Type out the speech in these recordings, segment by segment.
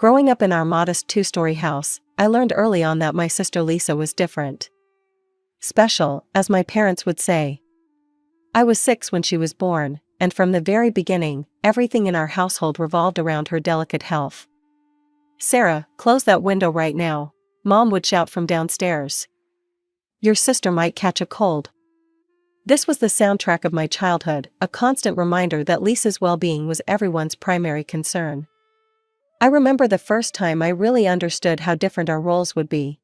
Growing up in our modest two-story house, I learned early on that my sister Lisa was different. Special, as my parents would say. I was 6 when she was born, and from the very beginning, everything in our household revolved around her delicate health. "Sarah, close that window right now," Mom would shout from downstairs. "Your sister might catch a cold." This was the soundtrack of my childhood, a constant reminder that Lisa's well-being was everyone's primary concern. I remember the first time I really understood how different our roles would be.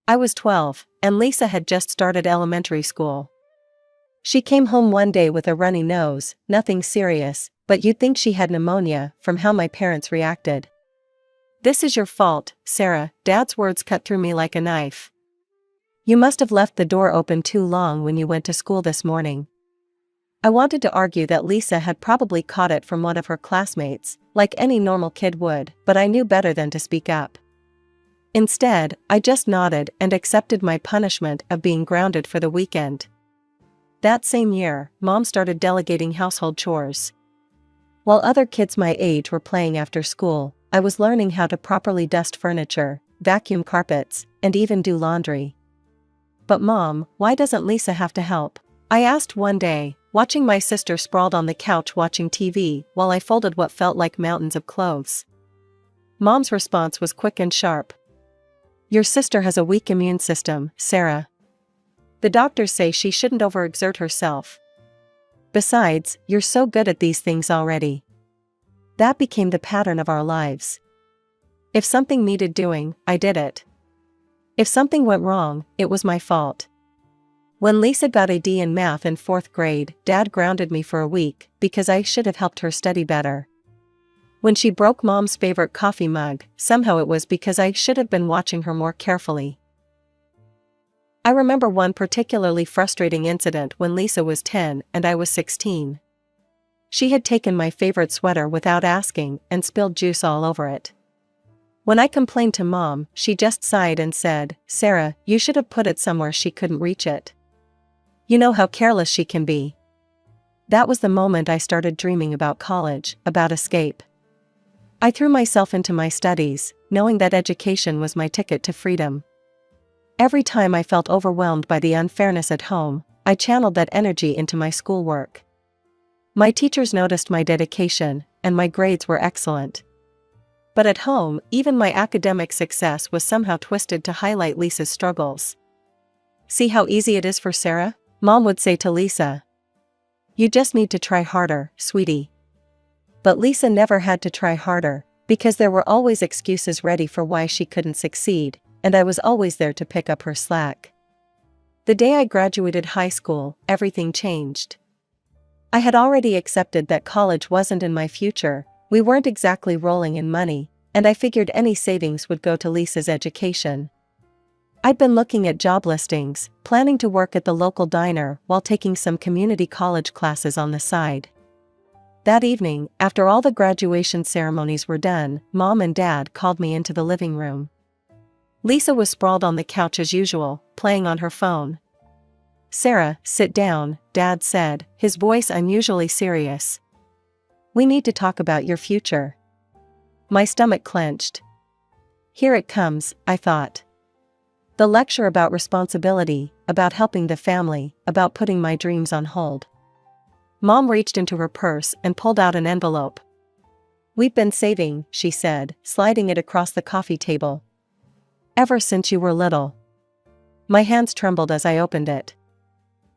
I was 12, and Lisa had just started elementary school. She came home one day with a runny nose, nothing serious, but you'd think she had pneumonia from how my parents reacted. "This is your fault, Sarah," Dad's words cut through me like a knife. "You must have left the door open too long when you went to school this morning." I wanted to argue that Lisa had probably caught it from one of her classmates, like any normal kid would, but I knew better than to speak up. Instead, I just nodded and accepted my punishment of being grounded for the weekend. That same year, Mom started delegating household chores. While other kids my age were playing after school, I was learning how to properly dust furniture, vacuum carpets, and even do laundry. "But Mom, why doesn't Lisa have to help?" I asked one day, watching my sister sprawled on the couch watching TV while I folded what felt like mountains of clothes. Mom's response was quick and sharp. "Your sister has a weak immune system, Sarah. The doctors say she shouldn't overexert herself. Besides, you're so good at these things already." That became the pattern of our lives. If something needed doing, I did it. If something went wrong, it was my fault. When Lisa got a D in math in 4th grade, Dad grounded me for a week because I should have helped her study better. When she broke Mom's favorite coffee mug, somehow it was because I should have been watching her more carefully. I remember one particularly frustrating incident when Lisa was 10 and I was 16. She had taken my favorite sweater without asking and spilled juice all over it. When I complained to Mom, she just sighed and said, "Sarah, you should have put it somewhere she couldn't reach it. You know how careless she can be." That was the moment I started dreaming about college, about escape. I threw myself into my studies, knowing that education was my ticket to freedom. Every time I felt overwhelmed by the unfairness at home, I channeled that energy into my schoolwork. My teachers noticed my dedication, and my grades were excellent. But at home, even my academic success was somehow twisted to highlight Lisa's struggles. "See how easy it is for Sarah?" Mom would say to Lisa. "You just need to try harder, sweetie." But Lisa never had to try harder, because there were always excuses ready for why she couldn't succeed, and I was always there to pick up her slack. The day I graduated high school, everything changed. I had already accepted that college wasn't in my future, we weren't exactly rolling in money, and I figured any savings would go to Lisa's education. I'd been looking at job listings, planning to work at the local diner while taking some community college classes on the side. That evening, after all the graduation ceremonies were done, Mom and Dad called me into the living room. Lisa was sprawled on the couch as usual, playing on her phone. "Sarah, sit down," Dad said, his voice unusually serious. "We need to talk about your future." My stomach clenched. Here it comes, I thought. The lecture about responsibility, about helping the family, about putting my dreams on hold. Mom reached into her purse and pulled out an envelope. "We've been saving," she said, sliding it across the coffee table. "Ever since you were little." My hands trembled as I opened it.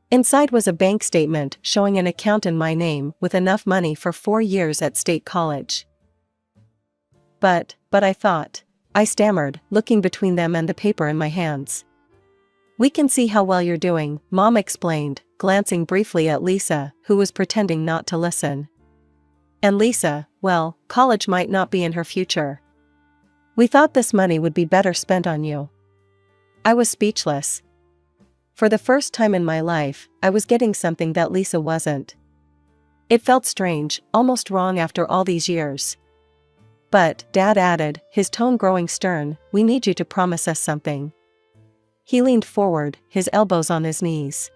Inside was a bank statement showing an account in my name with enough money for 4 years at state college. But I thought. I stammered, looking between them and the paper in my hands. "We can see how well you're doing," Mom explained, glancing briefly at Lisa, who was pretending not to listen. "And Lisa, well, college might not be in her future. We thought this money would be better spent on you." I was speechless. For the first time in my life, I was getting something that Lisa wasn't. It felt strange, almost wrong after all these years. "But," Dad added, his tone growing stern, "we need you to promise us something." He leaned forward, his elbows on his knees.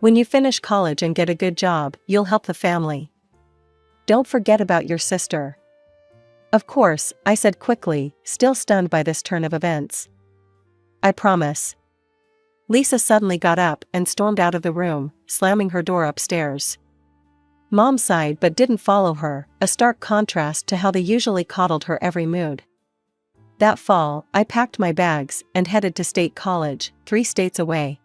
"When you finish college and get a good job, you'll help the family. Don't forget about your sister." Of course, I said quickly, still stunned by this turn of events. I promise. Lisa suddenly got up and stormed out of the room, slamming her door upstairs. Mom sighed but didn't follow her, a stark contrast to how they usually coddled her every mood. That fall, I packed my bags and headed to State College, 3 states away.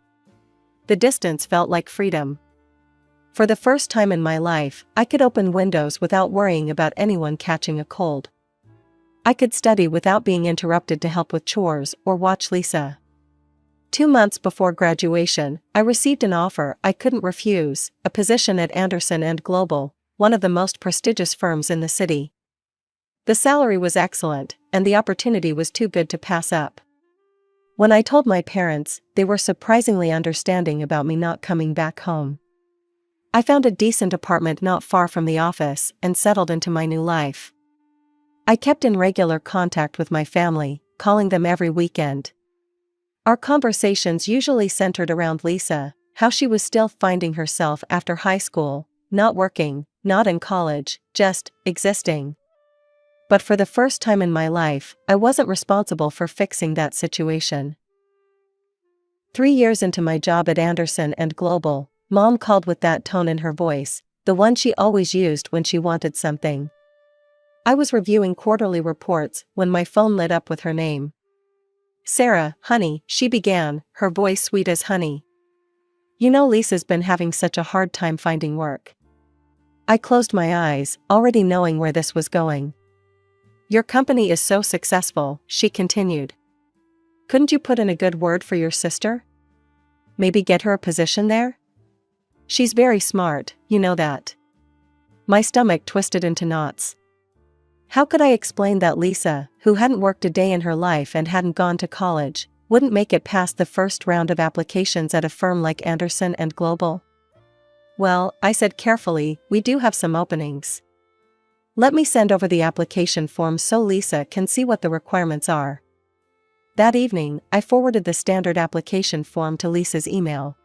The distance felt like freedom. For the first time in my life, I could open windows without worrying about anyone catching a cold. I could study without being interrupted to help with chores or watch Lisa. 2 months before graduation, I received an offer I couldn't refuse, a position at Anderson & Global, one of the most prestigious firms in the city. The salary was excellent, and the opportunity was too good to pass up. When I told my parents, they were surprisingly understanding about me not coming back home. I found a decent apartment not far from the office and settled into my new life. I kept in regular contact with my family, calling them every weekend. Our conversations usually centered around Lisa, how she was still finding herself after high school, not working, not in college, just existing. But for the first time in my life, I wasn't responsible for fixing that situation. 3 years into my job at Anderson & Global, Mom called with that tone in her voice, the one she always used when she wanted something. I was reviewing quarterly reports when my phone lit up with her name. "Sarah, honey," she began, her voice sweet as honey. "You know Lisa's been having such a hard time finding work." I closed my eyes, already knowing where this was going. "Your company is so successful," she continued. "Couldn't you put in a good word for your sister? Maybe get her a position there? She's very smart, you know that." My stomach twisted into knots. How could I explain that Lisa, who hadn't worked a day in her life and hadn't gone to college, wouldn't make it past the first round of applications at a firm like Anderson & Global? "Well," I said carefully, "we do have some openings. Let me send over the application form so Lisa can see what the requirements are." That evening, I forwarded the standard application form to Lisa's email.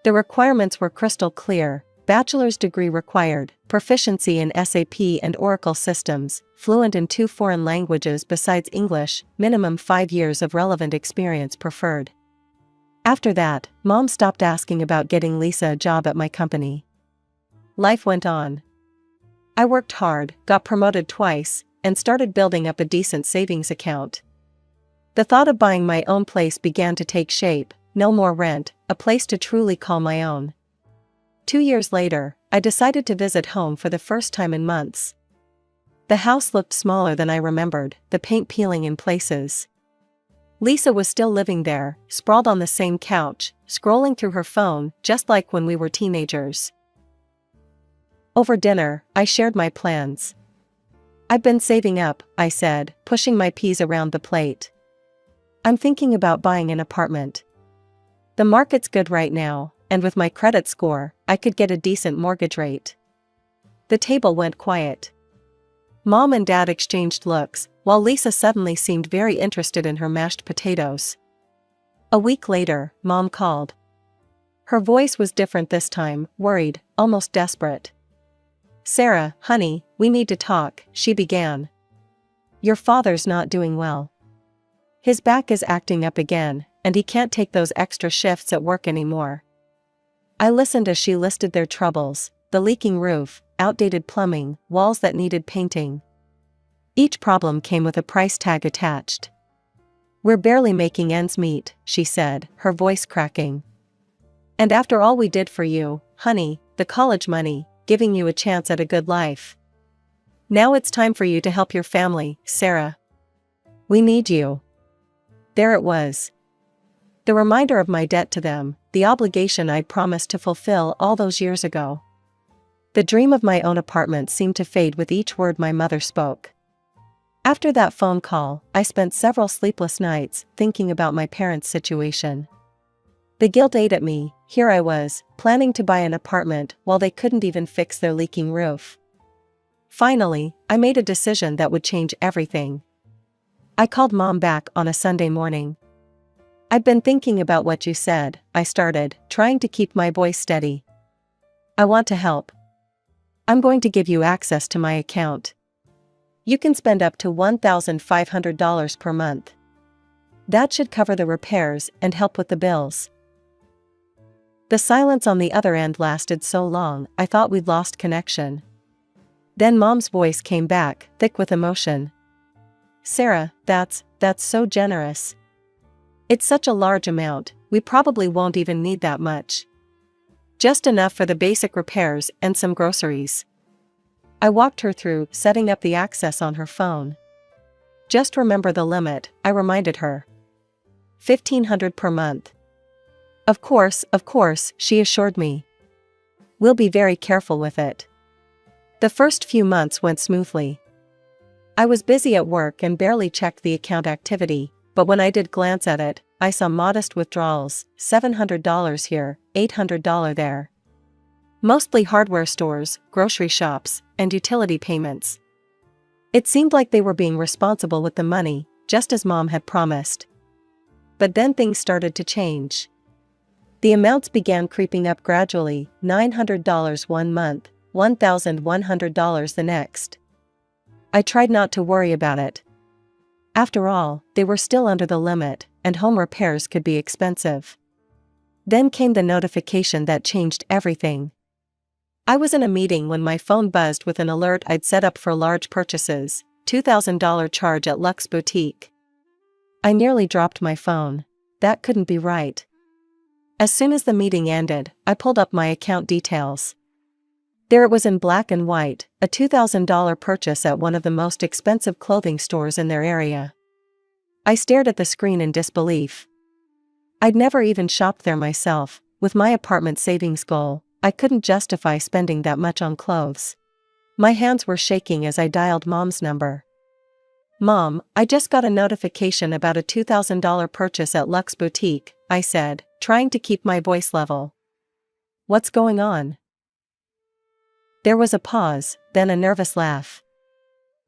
The requirements were crystal clear: bachelor's degree required, proficiency in SAP and Oracle systems, fluent in 2 foreign languages besides English, minimum 5 years of relevant experience preferred. After that, Mom stopped asking about getting Lisa a job at my company. Life went on. I worked hard, got promoted twice, and started building up a decent savings account. The thought of buying my own place began to take shape: no more rent, a place to truly call my own. 2 years later, I decided to visit home for the first time in months. The house looked smaller than I remembered, the paint peeling in places. Lisa was still living there, sprawled on the same couch, scrolling through her phone, just like when we were teenagers. Over dinner, I shared my plans. "I've been saving up," I said, pushing my peas around the plate. "I'm thinking about buying an apartment. The market's good right now, and with my credit score, I could get a decent mortgage rate." The table went quiet. Mom and Dad exchanged looks, while Lisa suddenly seemed very interested in her mashed potatoes. A week later, Mom called. Her voice was different this time, worried, almost desperate. "Sarah, honey, we need to talk," she began. "Your father's not doing well. His back is acting up again, and he can't take those extra shifts at work anymore." I listened as she listed their troubles: the leaking roof, outdated plumbing, walls that needed painting. Each problem came with a price tag attached. "We're barely making ends meet," she said, her voice cracking. "And after all we did for you, honey, the college money, giving you a chance at a good life. Now it's time for you to help your family, Sarah. We need you." There it was. The reminder of my debt to them, the obligation I'd promised to fulfill all those years ago. The dream of my own apartment seemed to fade with each word my mother spoke. After that phone call, I spent several sleepless nights thinking about my parents' situation. The guilt ate at me. Here I was, planning to buy an apartment while they couldn't even fix their leaking roof. Finally, I made a decision that would change everything. I called Mom back on a Sunday morning. "I've been thinking about what you said," I started, trying to keep my voice steady. "I want to help. I'm going to give you access to my account." You can spend up to $1,500 per month. That should cover the repairs and help with the bills." The silence on the other end lasted so long I thought we'd lost connection. Then Mom's voice came back, thick with emotion. "Sarah, that's so generous. It's such a large amount, we probably won't even need that much. Just enough for the basic repairs and some groceries." I walked her through setting up the access on her phone. "Just remember the limit," I reminded her. $1,500 per month. Of course, she assured me. "We'll be very careful with it." The first few months went smoothly. I was busy at work and barely checked the account activity, but when I did glance at it, I saw modest withdrawals, $700 here, $800 there. Mostly hardware stores, grocery shops, and utility payments. It seemed like they were being responsible with the money, just as Mom had promised. But then things started to change. The amounts began creeping up gradually, $900 one month, $1,100 the next. I tried not to worry about it. After all, they were still under the limit, and home repairs could be expensive. Then came the notification that changed everything. I was in a meeting when my phone buzzed with an alert I'd set up for large purchases, $2,000 charge at Luxe Boutique. I nearly dropped my phone. That couldn't be right. As soon as the meeting ended, I pulled up my account details. There it was in black and white, a $2,000 purchase at one of the most expensive clothing stores in their area. I stared at the screen in disbelief. I'd never even shopped there myself. With my apartment savings goal, I couldn't justify spending that much on clothes. My hands were shaking as I dialed Mom's number. "Mom, I just got a notification about a $2,000 purchase at Luxe Boutique," I said, trying to keep my voice level. "What's going on?" There was a pause, then a nervous laugh.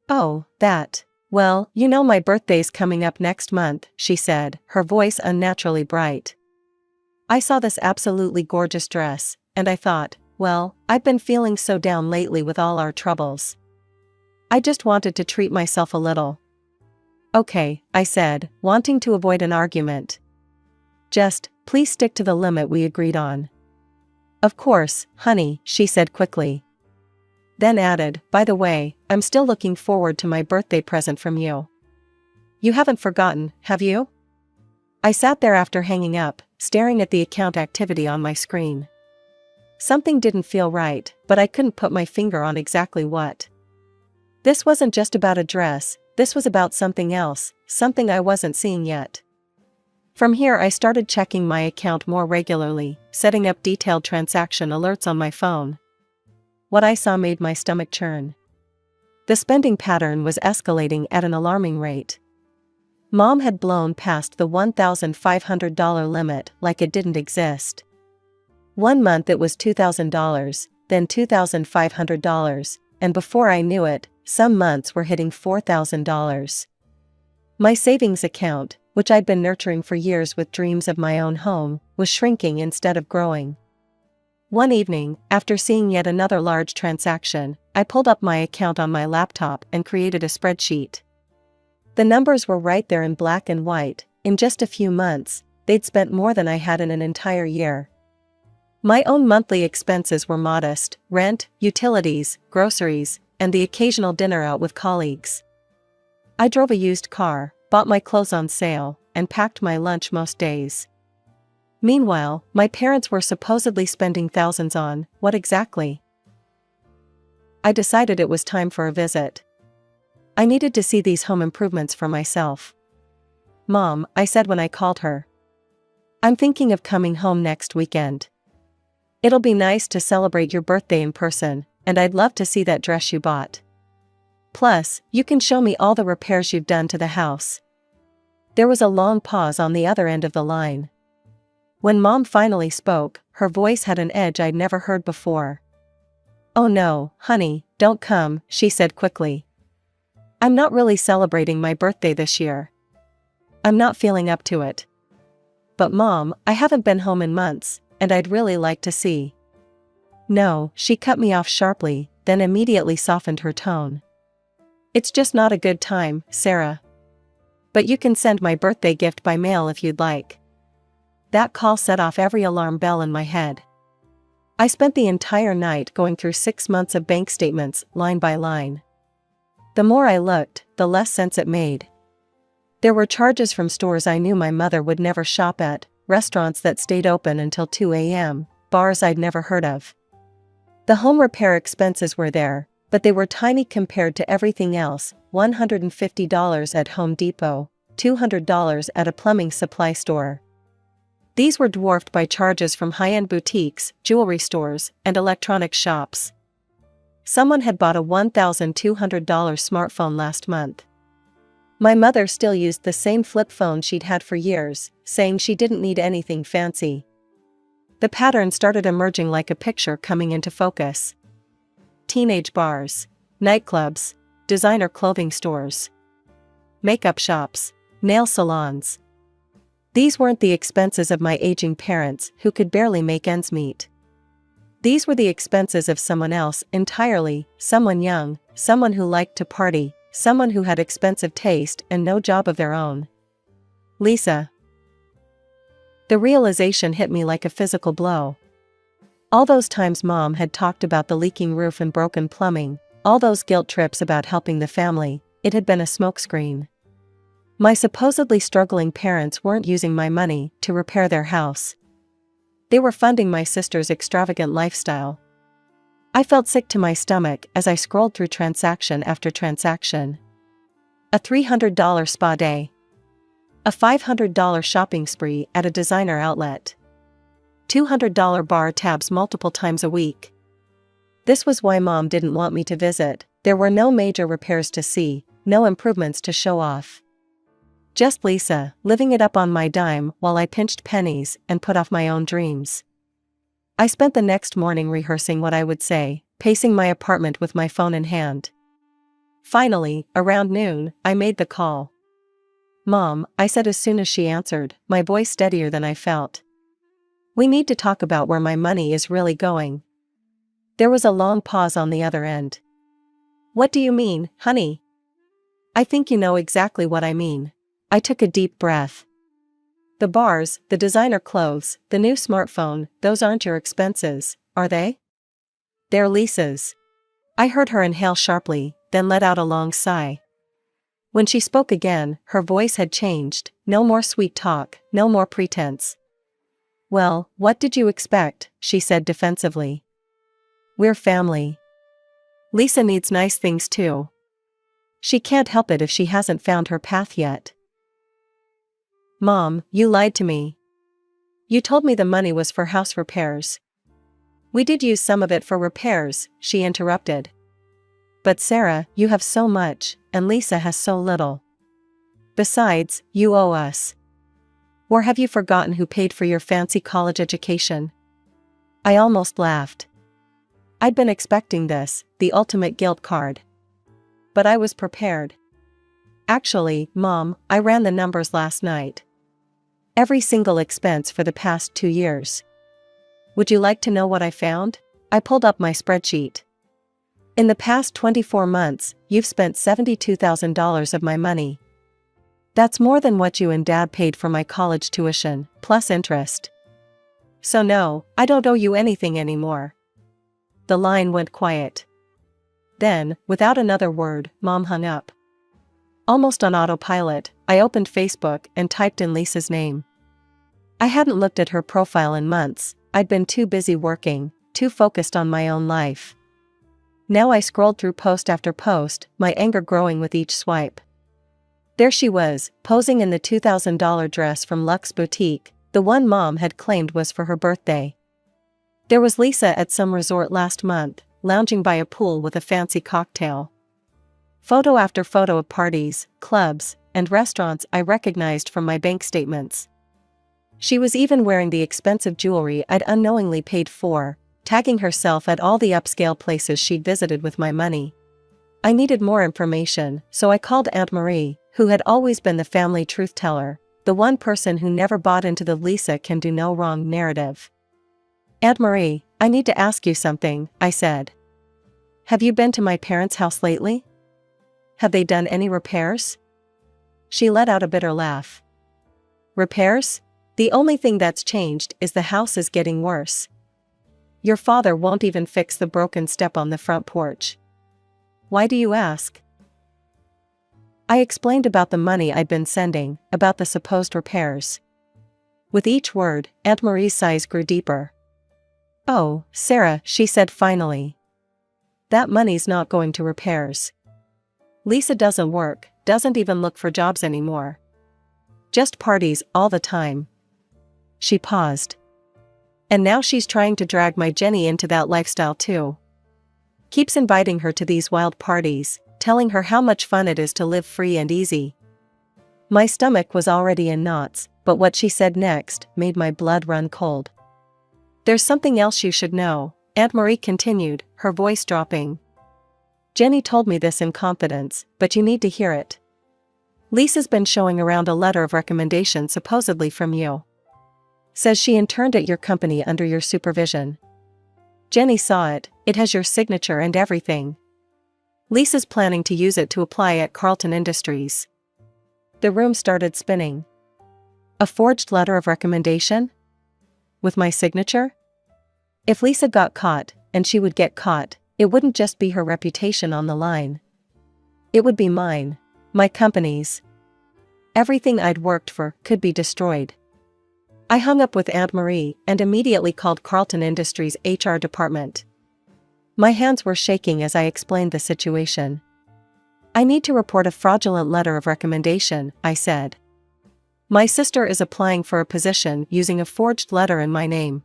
"Oh, that. Well, you know my birthday's coming up next month," she said, her voice unnaturally bright. I saw this absolutely gorgeous dress, and I thought, well, I've been feeling so down lately with all our troubles. I just wanted to treat myself a little. "Okay," I said, wanting to avoid an argument. "Just, please stick to the limit we agreed on." "Of course, honey," she said quickly. Then added, "By the way, I'm still looking forward to my birthday present from you. You haven't forgotten, have you?" I sat there after hanging up, staring at the account activity on my screen. Something didn't feel right, but I couldn't put my finger on exactly what. This wasn't just about a dress, this was about something else, something I wasn't seeing yet. From here I started checking my account more regularly, setting up detailed transaction alerts on my phone. What I saw made my stomach churn. The spending pattern was escalating at an alarming rate. Mom had blown past the $1,500 limit like it didn't exist. One month it was $2,000, then $2,500, and before I knew it, some months were hitting $4,000. My savings account, which I'd been nurturing for years with dreams of my own home, was shrinking instead of growing. One evening, after seeing yet another large transaction, I pulled up my account on my laptop and created a spreadsheet. The numbers were right there in black and white. In just a few months, they'd spent more than I had in an entire year. My own monthly expenses were modest: rent, utilities, groceries, and the occasional dinner out with colleagues. I drove a used car, bought my clothes on sale, and packed my lunch most days. Meanwhile, my parents were supposedly spending thousands on what exactly? I decided it was time for a visit. I needed to see these home improvements for myself. "Mom," I said when I called her. "I'm thinking of coming home next weekend. It'll be nice to celebrate your birthday in person, and I'd love to see that dress you bought. Plus, you can show me all the repairs you've done to the house." There was a long pause on the other end of the line. When Mom finally spoke, her voice had an edge I'd never heard before. "Oh no, honey, don't come," she said quickly. "I'm not really celebrating my birthday this year. I'm not feeling up to it. But Mom, I haven't been home in months, and I'd really like to see." "No," she cut me off sharply, then immediately softened her tone. It's just not a good time, Sarah. But you can send my birthday gift by mail if you'd like. That call set off every alarm bell in my head. I spent the entire night going through 6 months of bank statements, line by line. The more I looked, the less sense it made. There were charges from stores I knew my mother would never shop at, restaurants that stayed open until 2 a.m., bars I'd never heard of. The home repair expenses were there, but they were tiny compared to everything else: $150 at Home Depot, $200 at a plumbing supply store. These were dwarfed by charges from high-end boutiques, jewelry stores, and electronics shops. Someone had bought a $1,200 smartphone last month. My mother still used the same flip phone she'd had for years, saying she didn't need anything fancy. The pattern started emerging like a picture coming into focus. Teenage bars, nightclubs, designer clothing stores, makeup shops, nail salons. These weren't the expenses of my aging parents who could barely make ends meet. These were the expenses of someone else entirely, someone young, someone who liked to party, someone who had expensive taste and no job of their own. Lisa. The realization hit me like a physical blow. All those times Mom had talked about the leaking roof and broken plumbing, all those guilt trips about helping the family, it had been a smokescreen. My supposedly struggling parents weren't using my money to repair their house. They were funding my sister's extravagant lifestyle. I felt sick to my stomach as I scrolled through transaction after transaction. A $300 spa day. A $500 shopping spree at a designer outlet. $200 bar tabs multiple times a week. This was why Mom didn't want me to visit. There were no major repairs to see, no improvements to show off. Just Lisa, living it up on my dime while I pinched pennies and put off my own dreams. I spent the next morning rehearsing what I would say, pacing my apartment with my phone in hand. Finally, around noon, I made the call. "Mom," I said as soon as she answered, my voice steadier than I felt. "We need to talk about where my money is really going." There was a long pause on the other end. "What do you mean, honey?" "I think you know exactly what I mean." I took a deep breath. "The bars, the designer clothes, the new smartphone, those aren't your expenses, are they?" "They're Lisa's." I heard her inhale sharply, then let out a long sigh. When she spoke again, her voice had changed, no more sweet talk, no more pretense. "Well, what did you expect?" she said defensively. "We're family. Lisa needs nice things too. She can't help it if she hasn't found her path yet." "Mom, you lied to me. You told me the money was for house repairs." "We did use some of it for repairs," she interrupted. "But Sarah, you have so much, and Lisa has so little. Besides, you owe us. Or have you forgotten who paid for your fancy college education?" I almost laughed. I'd been expecting this, the ultimate guilt card. But I was prepared. "Actually, Mom, I ran the numbers last night. Every single expense for the past 2 years. Would you like to know what I found?" I pulled up my spreadsheet. "In the past 24 months, you've spent $72,000 of my money. That's more than what you and Dad paid for my college tuition, plus interest. So no, I don't owe you anything anymore." The line went quiet. Then, without another word, Mom hung up. Almost on autopilot, I opened Facebook and typed in Lisa's name. I hadn't looked at her profile in months. I'd been too busy working, too focused on my own life. Now I scrolled through post after post, my anger growing with each swipe. There she was, posing in the $2,000 dress from Luxe Boutique, the one Mom had claimed was for her birthday. There was Lisa at some resort last month, lounging by a pool with a fancy cocktail. Photo after photo of parties, clubs, and restaurants I recognized from my bank statements. She was even wearing the expensive jewelry I'd unknowingly paid for, tagging herself at all the upscale places she'd visited with my money. I needed more information, so I called Aunt Marie, who had always been the family truth teller, the one person who never bought into the Lisa can do no wrong narrative. "Aunt Marie, I need to ask you something," I said. "Have you been to my parents' house lately?" Have they done any repairs? She let out a bitter laugh. Repairs? The only thing that's changed is the house is getting worse. Your father won't even fix the broken step on the front porch. Why do you ask? I explained about the money I'd been sending, about the supposed repairs. With each word, Aunt Marie's sighs grew deeper. Oh, Sarah, she said finally. That money's not going to repairs. Lisa doesn't work, doesn't even look for jobs anymore. Just parties all the time. She paused. And now she's trying to drag my Jenny into that lifestyle too. Keeps inviting her to these wild parties, telling her how much fun it is to live free and easy. My stomach was already in knots, but what she said next made my blood run cold. There's something else you should know, Aunt Marie continued, her voice dropping. Jenny told me this in confidence, but you need to hear it. Lisa's been showing around a letter of recommendation supposedly from you. Says she interned at your company under your supervision. Jenny saw it, it has your signature and everything. Lisa's planning to use it to apply at Carlton Industries. The room started spinning. A forged letter of recommendation? With my signature? If Lisa got caught, and she would get caught, it wouldn't just be her reputation on the line. It would be mine, my company's. Everything I'd worked for could be destroyed. I hung up with Aunt Marie and immediately called Carlton Industries' HR department. My hands were shaking as I explained the situation. I need to report a fraudulent letter of recommendation, I said. My sister is applying for a position using a forged letter in my name.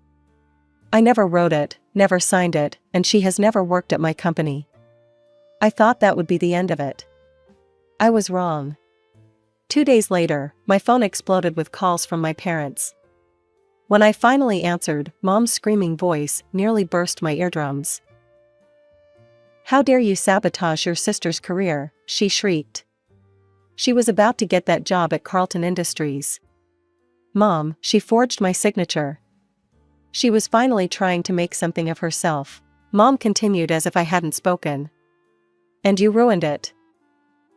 I never wrote it, never signed it, and she has never worked at my company. I thought that would be the end of it. I was wrong. 2 days later, my phone exploded with calls from my parents. When I finally answered, Mom's screaming voice nearly burst my eardrums. How dare you sabotage your sister's career, she shrieked. She was about to get that job at Carlton Industries. Mom, she forged my signature. She was finally trying to make something of herself. Mom continued as if I hadn't spoken. And you ruined it.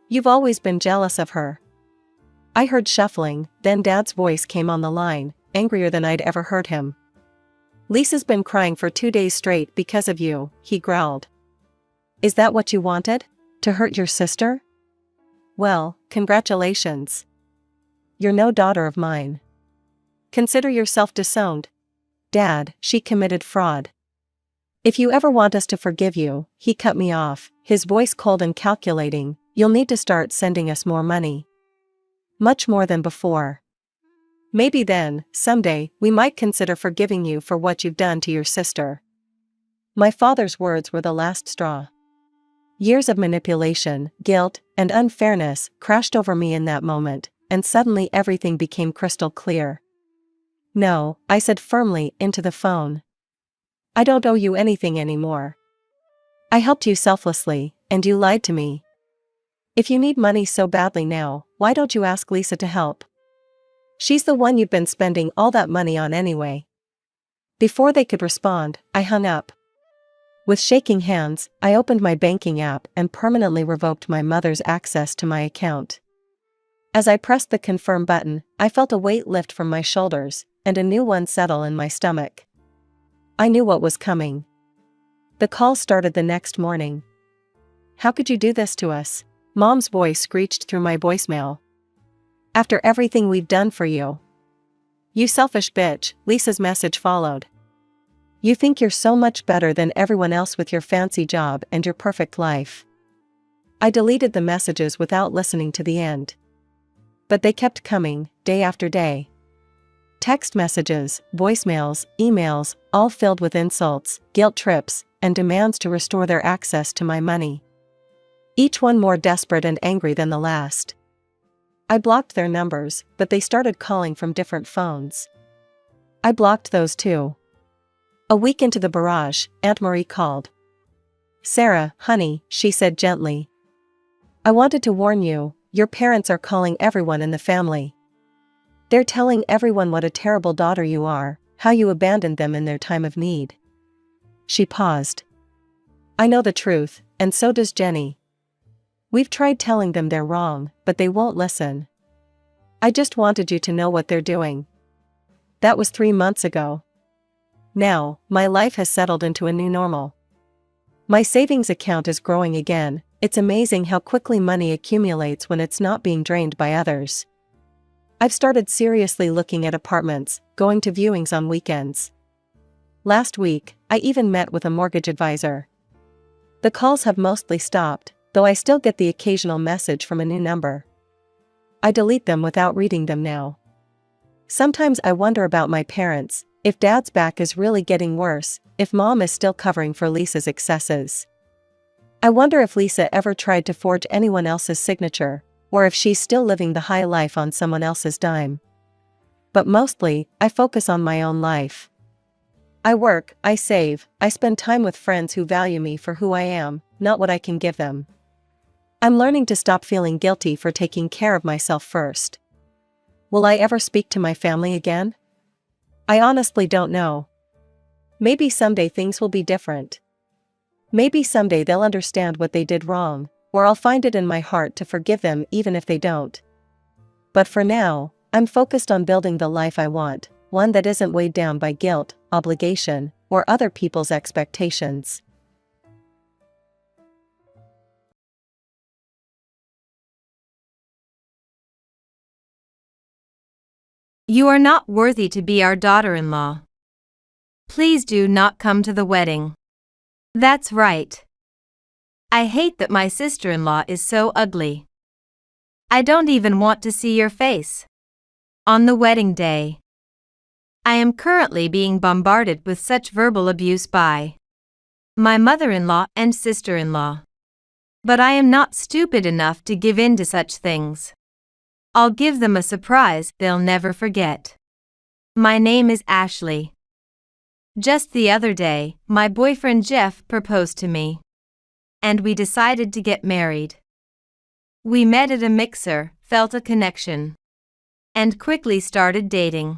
You've always been jealous of her. I heard shuffling, then Dad's voice came on the line, angrier than I'd ever heard him. Lisa's been crying for 2 days straight because of you, he growled. Is that what you wanted? To hurt your sister? Well, congratulations. You're no daughter of mine. Consider yourself disowned. Dad, she committed fraud. If you ever want us to forgive you, he cut me off, his voice cold and calculating, you'll need to start sending us more money. Much more than before. Maybe then, someday, we might consider forgiving you for what you've done to your sister. My father's words were the last straw. Years of manipulation, guilt, and unfairness crashed over me in that moment, and suddenly everything became crystal clear. No, I said firmly into the phone. I don't owe you anything anymore. I helped you selflessly, and you lied to me. If you need money so badly now, why don't you ask Lisa to help? She's the one you've been spending all that money on anyway. Before they could respond, I hung up. With shaking hands, I opened my banking app and permanently revoked my mother's access to my account. As I pressed the confirm button, I felt a weight lift from my shoulders, and a new one settle in my stomach. I knew what was coming. The call started the next morning. How could you do this to us? Mom's voice screeched through my voicemail. After everything we've done for you. You selfish bitch, Lisa's message followed. You think you're so much better than everyone else with your fancy job and your perfect life. I deleted the messages without listening to the end. But they kept coming, day after day. Text messages, voicemails, emails, all filled with insults, guilt trips, and demands to restore their access to my money. Each one more desperate and angry than the last. I blocked their numbers, but they started calling from different phones. I blocked those too. A week into the barrage, Aunt Marie called. Sarah, honey, she said gently. I wanted to warn you, your parents are calling everyone in the family. They're telling everyone what a terrible daughter you are, how you abandoned them in their time of need. She paused. I know the truth, and so does Jenny. We've tried telling them they're wrong, but they won't listen. I just wanted you to know what they're doing. That was 3 months ago. Now, my life has settled into a new normal. My savings account is growing again. It's amazing how quickly money accumulates when it's not being drained by others. I've started seriously looking at apartments, going to viewings on weekends. Last week, I even met with a mortgage advisor. The calls have mostly stopped, though I still get the occasional message from a new number. I delete them without reading them now. Sometimes I wonder about my parents, if Dad's back is really getting worse, if Mom is still covering for Lisa's excesses. I wonder if Lisa ever tried to forge anyone else's signature, or if she's still living the high life on someone else's dime. But mostly, I focus on my own life. I work, I save, I spend time with friends who value me for who I am, not what I can give them. I'm learning to stop feeling guilty for taking care of myself first. Will I ever speak to my family again? I honestly don't know. Maybe someday things will be different. Maybe someday they'll understand what they did wrong, or I'll find it in my heart to forgive them even if they don't. But for now, I'm focused on building the life I want, one that isn't weighed down by guilt, obligation, or other people's expectations. You are not worthy to be our daughter-in-law. Please do not come to the wedding. That's right. I hate that my sister-in-law is so ugly. I don't even want to see your face. On the wedding day. I am currently being bombarded with such verbal abuse by my mother-in-law and sister-in-law. But I am not stupid enough to give in to such things. I'll give them a surprise they'll never forget. My name is Ashley. Just the other day, my boyfriend Jeff proposed to me. And we decided to get married. We met at a mixer, felt a connection, and quickly started dating.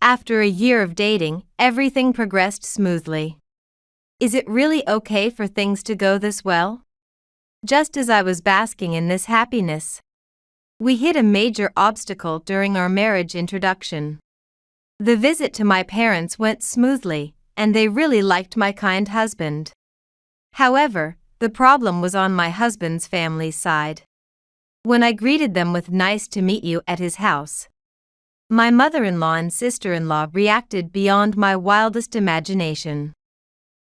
After a year of dating, everything progressed smoothly. Is it really okay for things to go this well? Just as I was basking in this happiness, we hit a major obstacle during our marriage introduction. The visit to my parents went smoothly, and they really liked my kind husband. However, the problem was on my husband's family's side. When I greeted them with "nice to meet you" at his house, my mother-in-law and sister-in-law reacted beyond my wildest imagination.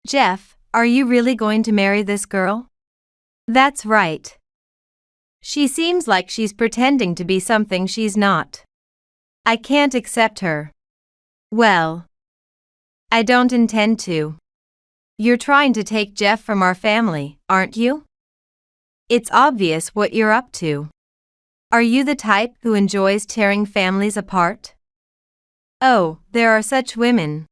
"Jeff, are you really going to marry this girl?" "That's right. She seems like she's pretending to be something she's not. I can't accept her." "Well, I don't intend to. You're trying to take Jeff from our family, aren't you? It's obvious what you're up to. Are you the type who enjoys tearing families apart?" "Oh, there are such women."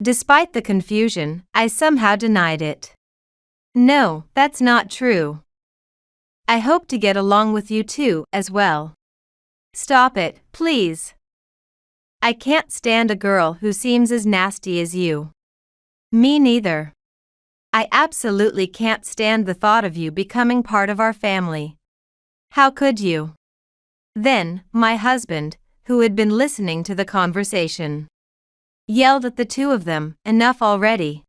Despite the confusion, I somehow denied it. "No, that's not true. I hope to get along with you two as well." "Stop it, please. I can't stand a girl who seems as nasty as you." "Me neither. I absolutely can't stand the thought of you becoming part of our family. How could you?" Then, my husband, who had been listening to the conversation, yelled at the two of them, "Enough already.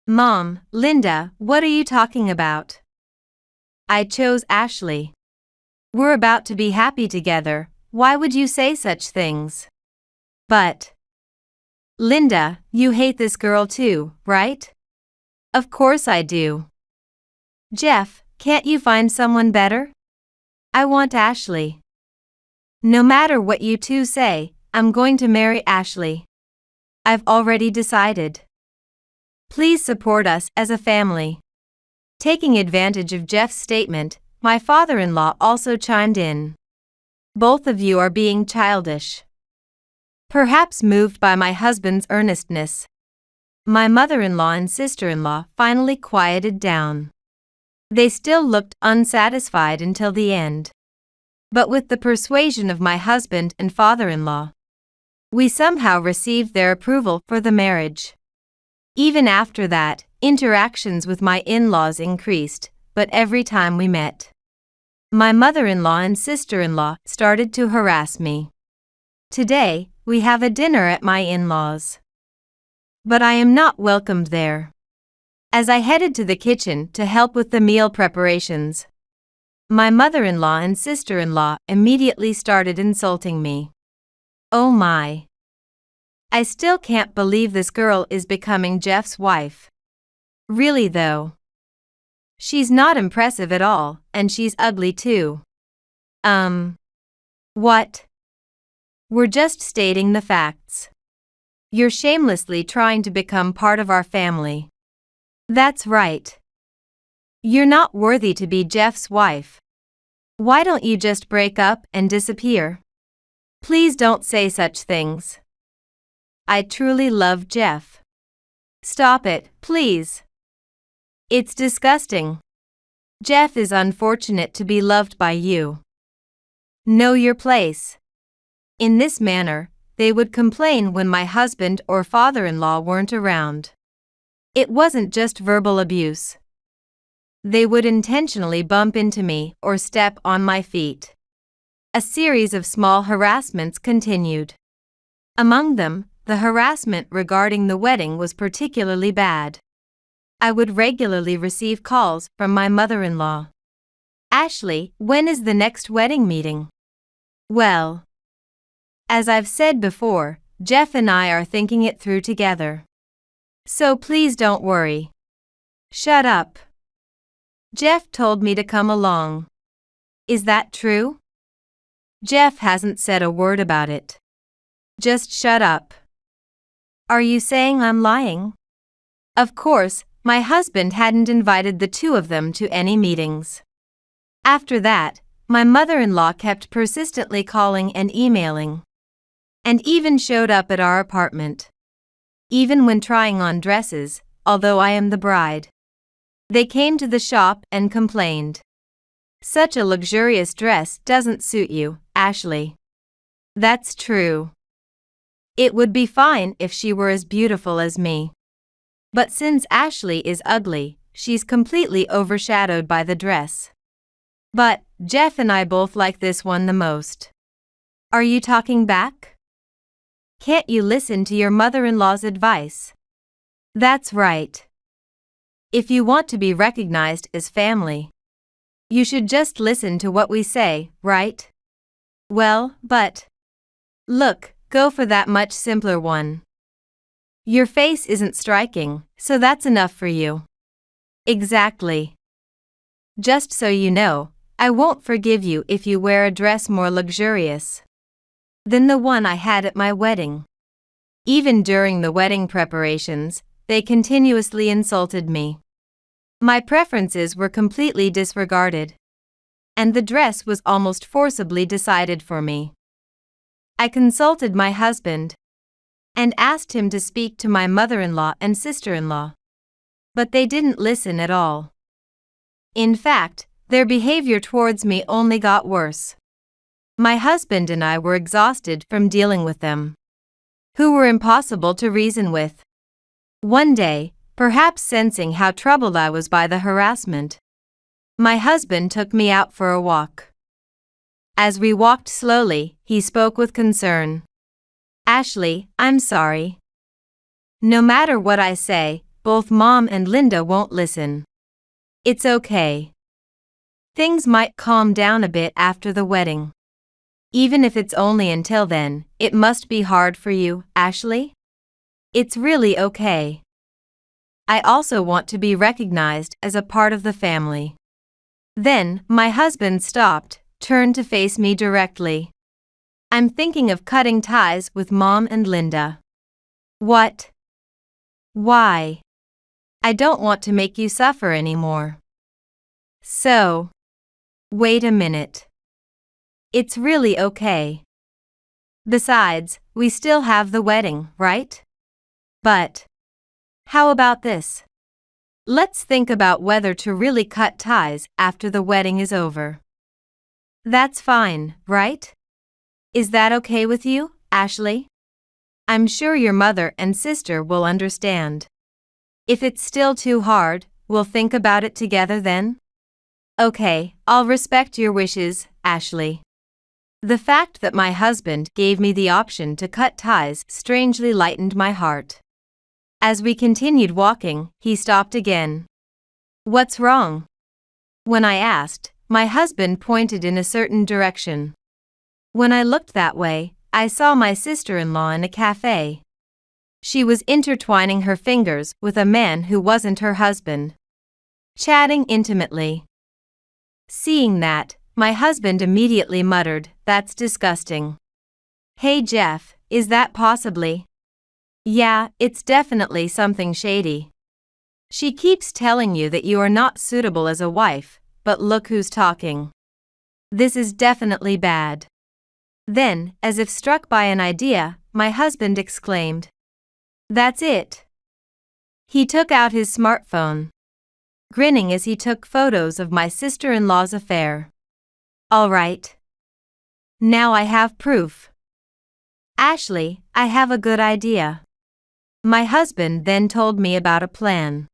Mom, Linda, what are you talking about? I chose Ashley. We're about to be happy together, why would you say such things?" "But, Linda, you hate this girl too, right?" "Of course I do." "Jeff, can't you find someone better?" "I want Ashley." "No matter what you two say, I'm going to marry Ashley. I've already decided. Please support us as a family." Taking advantage of Jeff's statement, my father-in-law also chimed in. "Both of you are being childish." Perhaps moved by my husband's earnestness, my mother-in-law and sister-in-law finally quieted down. They still looked unsatisfied until the end. But with the persuasion of my husband and father-in-law, we somehow received their approval for the marriage. Even after that, interactions with my in-laws increased, but every time we met, my mother-in-law and sister-in-law started to harass me. Today, we have a dinner at my in-laws, but I am not welcomed there. As I headed to the kitchen to help with the meal preparations, my mother-in-law and sister-in-law immediately started insulting me. Oh my. I still can't believe this girl is becoming Jeff's wife. Really though. She's not impressive at all, and she's ugly too. What? We're just stating the facts. You're shamelessly trying to become part of our family. That's right. You're not worthy to be Jeff's wife. Why don't you just break up and disappear? Please don't say such things. I truly love Jeff. Stop it, please. It's disgusting. Jeff is unfortunate to be loved by you. Know your place. In this manner, they would complain when my husband or father-in-law weren't around. It wasn't just verbal abuse. They would intentionally bump into me or step on my feet. A series of small harassments continued. Among them, the harassment regarding the wedding was particularly bad. I would regularly receive calls from my mother-in-law. Ashley, when is the next wedding meeting? Well, as I've said before, Jeff and I are thinking it through together. So please don't worry. Shut up. Jeff told me to come along. Is that true? Jeff hasn't said a word about it. Just shut up. Are you saying I'm lying? Of course, my husband hadn't invited the two of them to any meetings. After that, my mother-in-law kept persistently calling and emailing, and even showed up at our apartment. Even when trying on dresses, although I am the bride. They came to the shop and complained. Such a luxurious dress doesn't suit you, Ashley. That's true. It would be fine if she were as beautiful as me. But since Ashley is ugly, she's completely overshadowed by the dress. But Jeff and I both like this one the most. Are you talking back? Can't you listen to your mother-in-law's advice? That's right. If you want to be recognized as family, you should just listen to what we say, right? Well, but look, go for that much simpler one. Your face isn't striking, so that's enough for you. Exactly. Just so you know, I won't forgive you if you wear a dress more luxurious than the one I had at my wedding. Even during the wedding preparations, they continuously insulted me. My preferences were completely disregarded, and the dress was almost forcibly decided for me. I consulted my husband and asked him to speak to my mother-in-law and sister-in-law, but they didn't listen at all. In fact, their behavior towards me only got worse. My husband and I were exhausted from dealing with them, who were impossible to reason with. One day, perhaps sensing how troubled I was by the harassment, my husband took me out for a walk. As we walked slowly, he spoke with concern. Ashley, I'm sorry. No matter what I say, both Mom and Linda won't listen. It's okay. Things might calm down a bit after the wedding. Even if it's only until then, it must be hard for you, Ashley? It's really okay. I also want to be recognized as a part of the family. Then, my husband stopped, turned to face me directly. I'm thinking of cutting ties with Mom and Linda. What? Why? I don't want to make you suffer anymore. So, wait a minute. It's really okay. Besides, we still have the wedding, right? But how about this? Let's think about whether to really cut ties after the wedding is over. That's fine, right? Is that okay with you, Ashley? I'm sure your mother and sister will understand. If it's still too hard, we'll think about it together then. Okay, I'll respect your wishes, Ashley. The fact that my husband gave me the option to cut ties strangely lightened my heart. As we continued walking, he stopped again. What's wrong? When I asked, my husband pointed in a certain direction. When I looked that way, I saw my sister-in-law in a cafe. She was intertwining her fingers with a man who wasn't her husband, chatting intimately. Seeing that, my husband immediately muttered, "That's disgusting." Hey Jeff, is that possibly? Yeah, it's definitely something shady. She keeps telling you that you are not suitable as a wife, but look who's talking. This is definitely bad. Then, as if struck by an idea, my husband exclaimed, "That's it." He took out his smartphone, grinning as he took photos of my sister-in-law's affair. All right. Now I have proof. Ashley, I have a good idea. My husband then told me about a plan.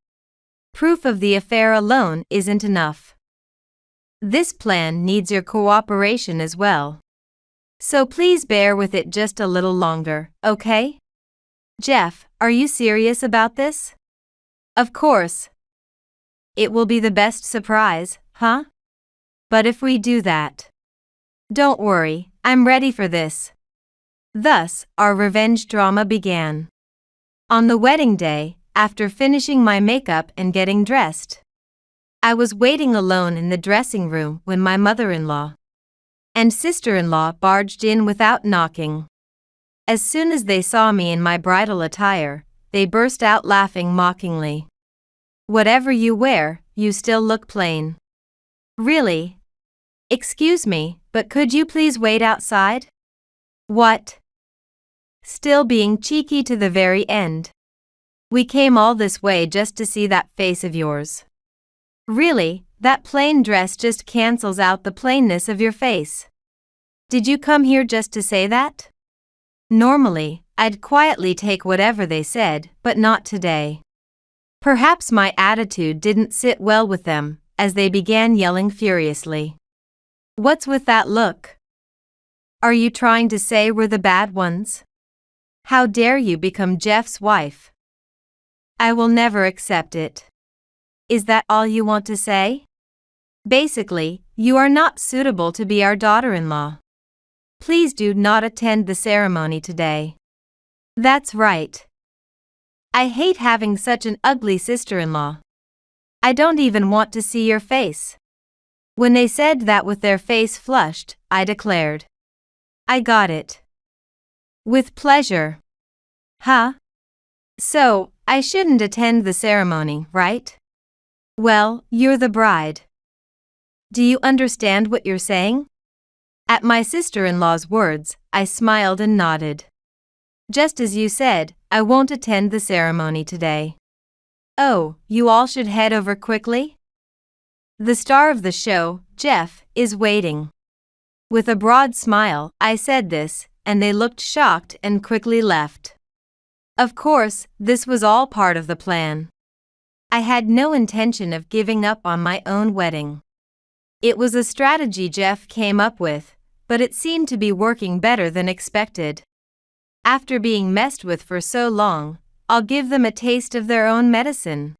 Proof of the affair alone isn't enough. This plan needs your cooperation as well. So please bear with it just a little longer, okay? Jeff, are you serious about this? Of course. It will be the best surprise, huh? But if we do that, don't worry, I'm ready for this. Thus, our revenge drama began. On the wedding day, after finishing my makeup and getting dressed, I was waiting alone in the dressing room when my mother-in-law and sister-in-law barged in without knocking. As soon as they saw me in my bridal attire, they burst out laughing mockingly. Whatever you wear, you still look plain. Really? Excuse me, but could you please wait outside? What? Still being cheeky to the very end. We came all this way just to see that face of yours. Really, that plain dress just cancels out the plainness of your face. Did you come here just to say that? Normally, I'd quietly take whatever they said, but not today. Perhaps my attitude didn't sit well with them, as they began yelling furiously. What's with that look? Are you trying to say we're the bad ones? How dare you become Jeff's wife? I will never accept it. Is that all you want to say? Basically, you are not suitable to be our daughter-in-law. Please do not attend the ceremony today. That's right. I hate having such an ugly sister-in-law. I don't even want to see your face. When they said that with their face flushed, I declared, I got it. With pleasure. Huh? So, I shouldn't attend the ceremony, right? Well, you're the bride. Do you understand what you're saying? At my sister-in-law's words, I smiled and nodded. Just as you said, I won't attend the ceremony today. Oh, you all should head over quickly? The star of the show, Jeff, is waiting. With a broad smile, I said this, and they looked shocked and quickly left. Of course, this was all part of the plan. I had no intention of giving up on my own wedding. It was a strategy Jeff came up with, but it seemed to be working better than expected. After being messed with for so long, I'll give them a taste of their own medicine.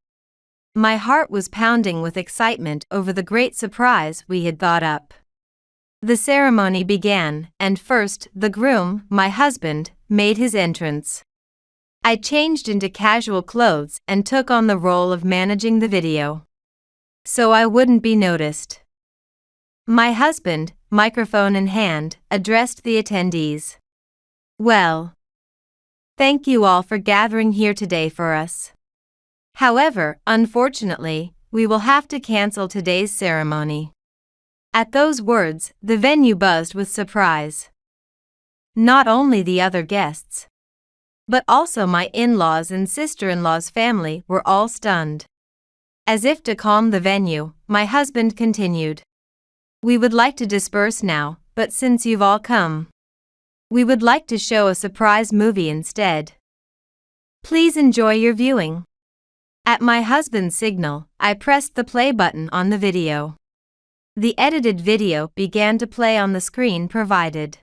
My heart was pounding with excitement over the great surprise we had thought up. The ceremony began, and first, the groom, my husband, made his entrance. I changed into casual clothes and took on the role of managing the video, so I wouldn't be noticed. My husband, microphone in hand, addressed the attendees. Well, thank you all for gathering here today for us. However, unfortunately, we will have to cancel today's ceremony. At those words, the venue buzzed with surprise. Not only the other guests, but also my in-laws and sister-in-law's family were all stunned. As if to calm the venue, my husband continued. We would like to disperse now, but since you've all come, we would like to show a surprise movie instead. Please enjoy your viewing. At my husband's signal, I pressed the play button on the video. The edited video began to play on the screen provided.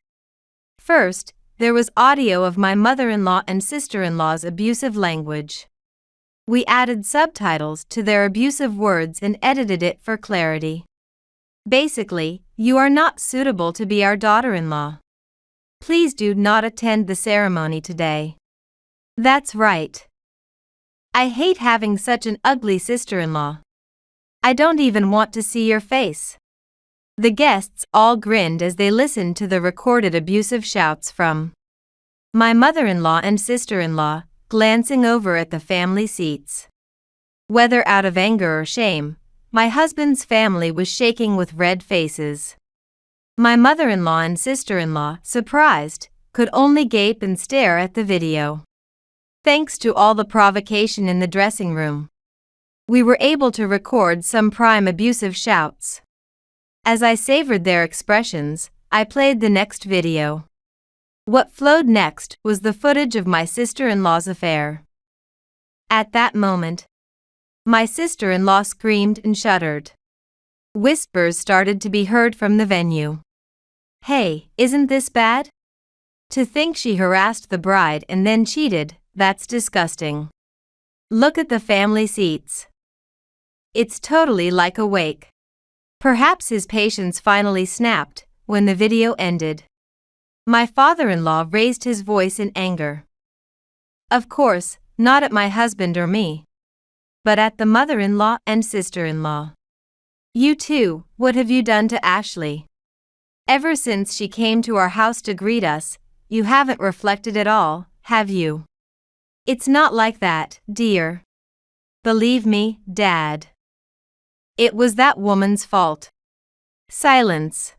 First, there was audio of my mother-in-law and sister-in-law's abusive language. We added subtitles to their abusive words and edited it for clarity. Basically, you are not suitable to be our daughter-in-law. Please do not attend the ceremony today. That's right. I hate having such an ugly sister-in-law. I don't even want to see your face. The guests all grinned as they listened to the recorded abusive shouts from my mother-in-law and sister-in-law, glancing over at the family seats. Whether out of anger or shame, my husband's family was shaking with red faces. My mother-in-law and sister-in-law, surprised, could only gape and stare at the video. Thanks to all the provocation in the dressing room, we were able to record some prime abusive shouts. As I savored their expressions, I played the next video. What flowed next was the footage of my sister-in-law's affair. At that moment, my sister-in-law screamed and shuddered. Whispers started to be heard from the venue. Hey, isn't this bad? To think she harassed the bride and then cheated, that's disgusting. Look at the family seats. It's totally like a wake. Perhaps his patience finally snapped when the video ended. My father-in-law raised his voice in anger. Of course, not at my husband or me, but at the mother-in-law and sister-in-law. You too, what have you done to Ashley? Ever since she came to our house to greet us, you haven't reflected at all, have you? It's not like that, dear. Believe me, Dad. It was that woman's fault. Silence.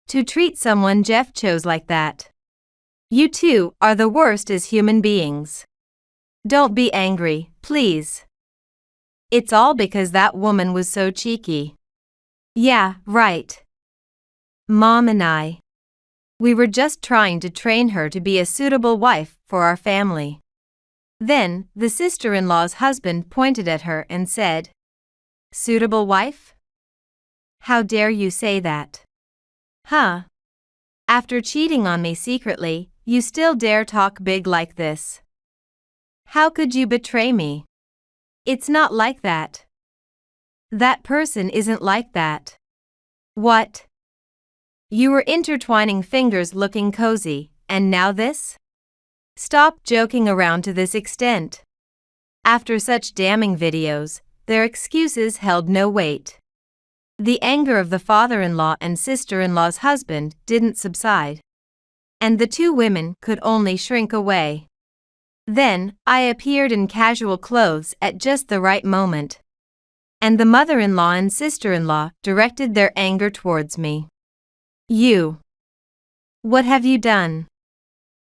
To treat someone Jeff chose like that. You two are the worst as human beings. Don't be angry, please. It's all because that woman was so cheeky. Yeah, right. Mom and I. We were just trying to train her to be a suitable wife for our family. Then, the sister-in-law's husband pointed at her and said, "Suitable wife? How dare you say that? Huh? After cheating on me secretly, you still dare talk big like this? How could you betray me? It's not like that. That person isn't like that." What? You were intertwining fingers looking cozy, and now this? Stop joking around to this extent. After such damning videos, their excuses held no weight. The anger of the father-in-law and sister-in-law's husband didn't subside, and the two women could only shrink away. Then, I appeared in casual clothes at just the right moment, and the mother-in-law and sister-in-law directed their anger towards me. You. What have you done?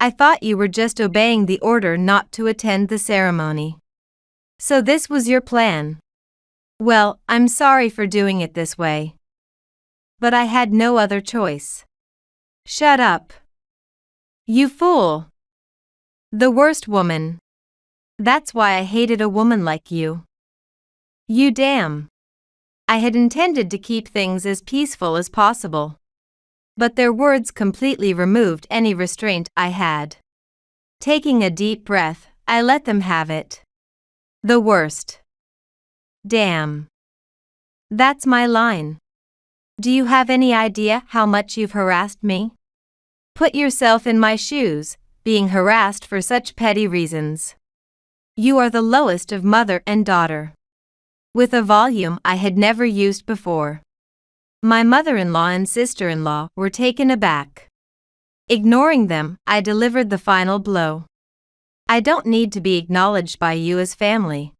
I thought you were just obeying the order not to attend the ceremony. So this was your plan. Well, I'm sorry for doing it this way. But I had no other choice. Shut up. You fool. The worst woman. That's why I hated a woman like you. You damn. I had intended to keep things as peaceful as possible, but their words completely removed any restraint I had. Taking a deep breath, I let them have it. The worst. Damn. That's my line. Do you have any idea how much you've harassed me? Put yourself in my shoes, being harassed for such petty reasons. You are the lowest of mother and daughter. With a volume I had never used before. My mother-in-law and sister-in-law were taken aback. Ignoring them, I delivered the final blow. I don't need to be acknowledged by you as family.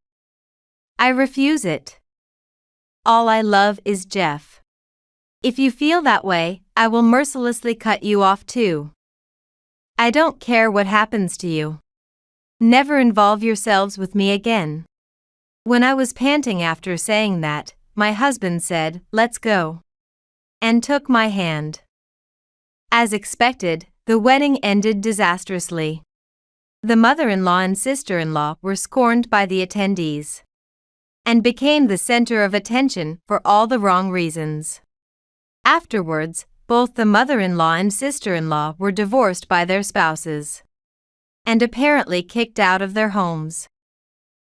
I refuse it. All I love is Jeff. If you feel that way, I will mercilessly cut you off too. I don't care what happens to you. Never involve yourselves with me again. When I was panting after saying that, my husband said, "Let's go," and took my hand. As expected, the wedding ended disastrously. The mother-in-law and sister-in-law were scorned by the attendees. and became the center of attention for all the wrong reasons. Afterwards, both the mother-in-law and sister-in-law were divorced by their spouses and apparently kicked out of their homes.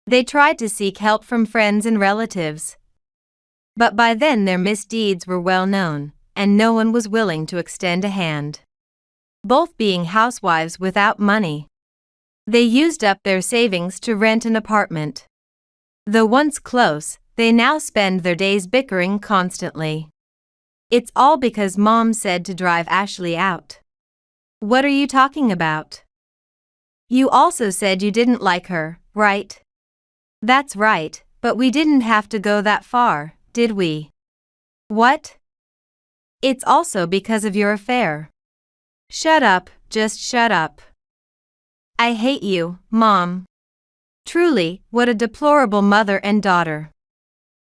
They tried to seek help from friends and relatives, but by then their misdeeds were well known, and no one was willing to extend a hand. Both being housewives without money, they used up their savings to rent an apartment. Though once close, they now spend their days bickering constantly. It's all because Mom said to drive Ashley out. What are you talking about? You also said you didn't like her, right? That's right, but we didn't have to go that far, did we? What? It's also because of your affair. Shut up, just shut up. I hate you, Mom. Truly, what a deplorable mother and daughter.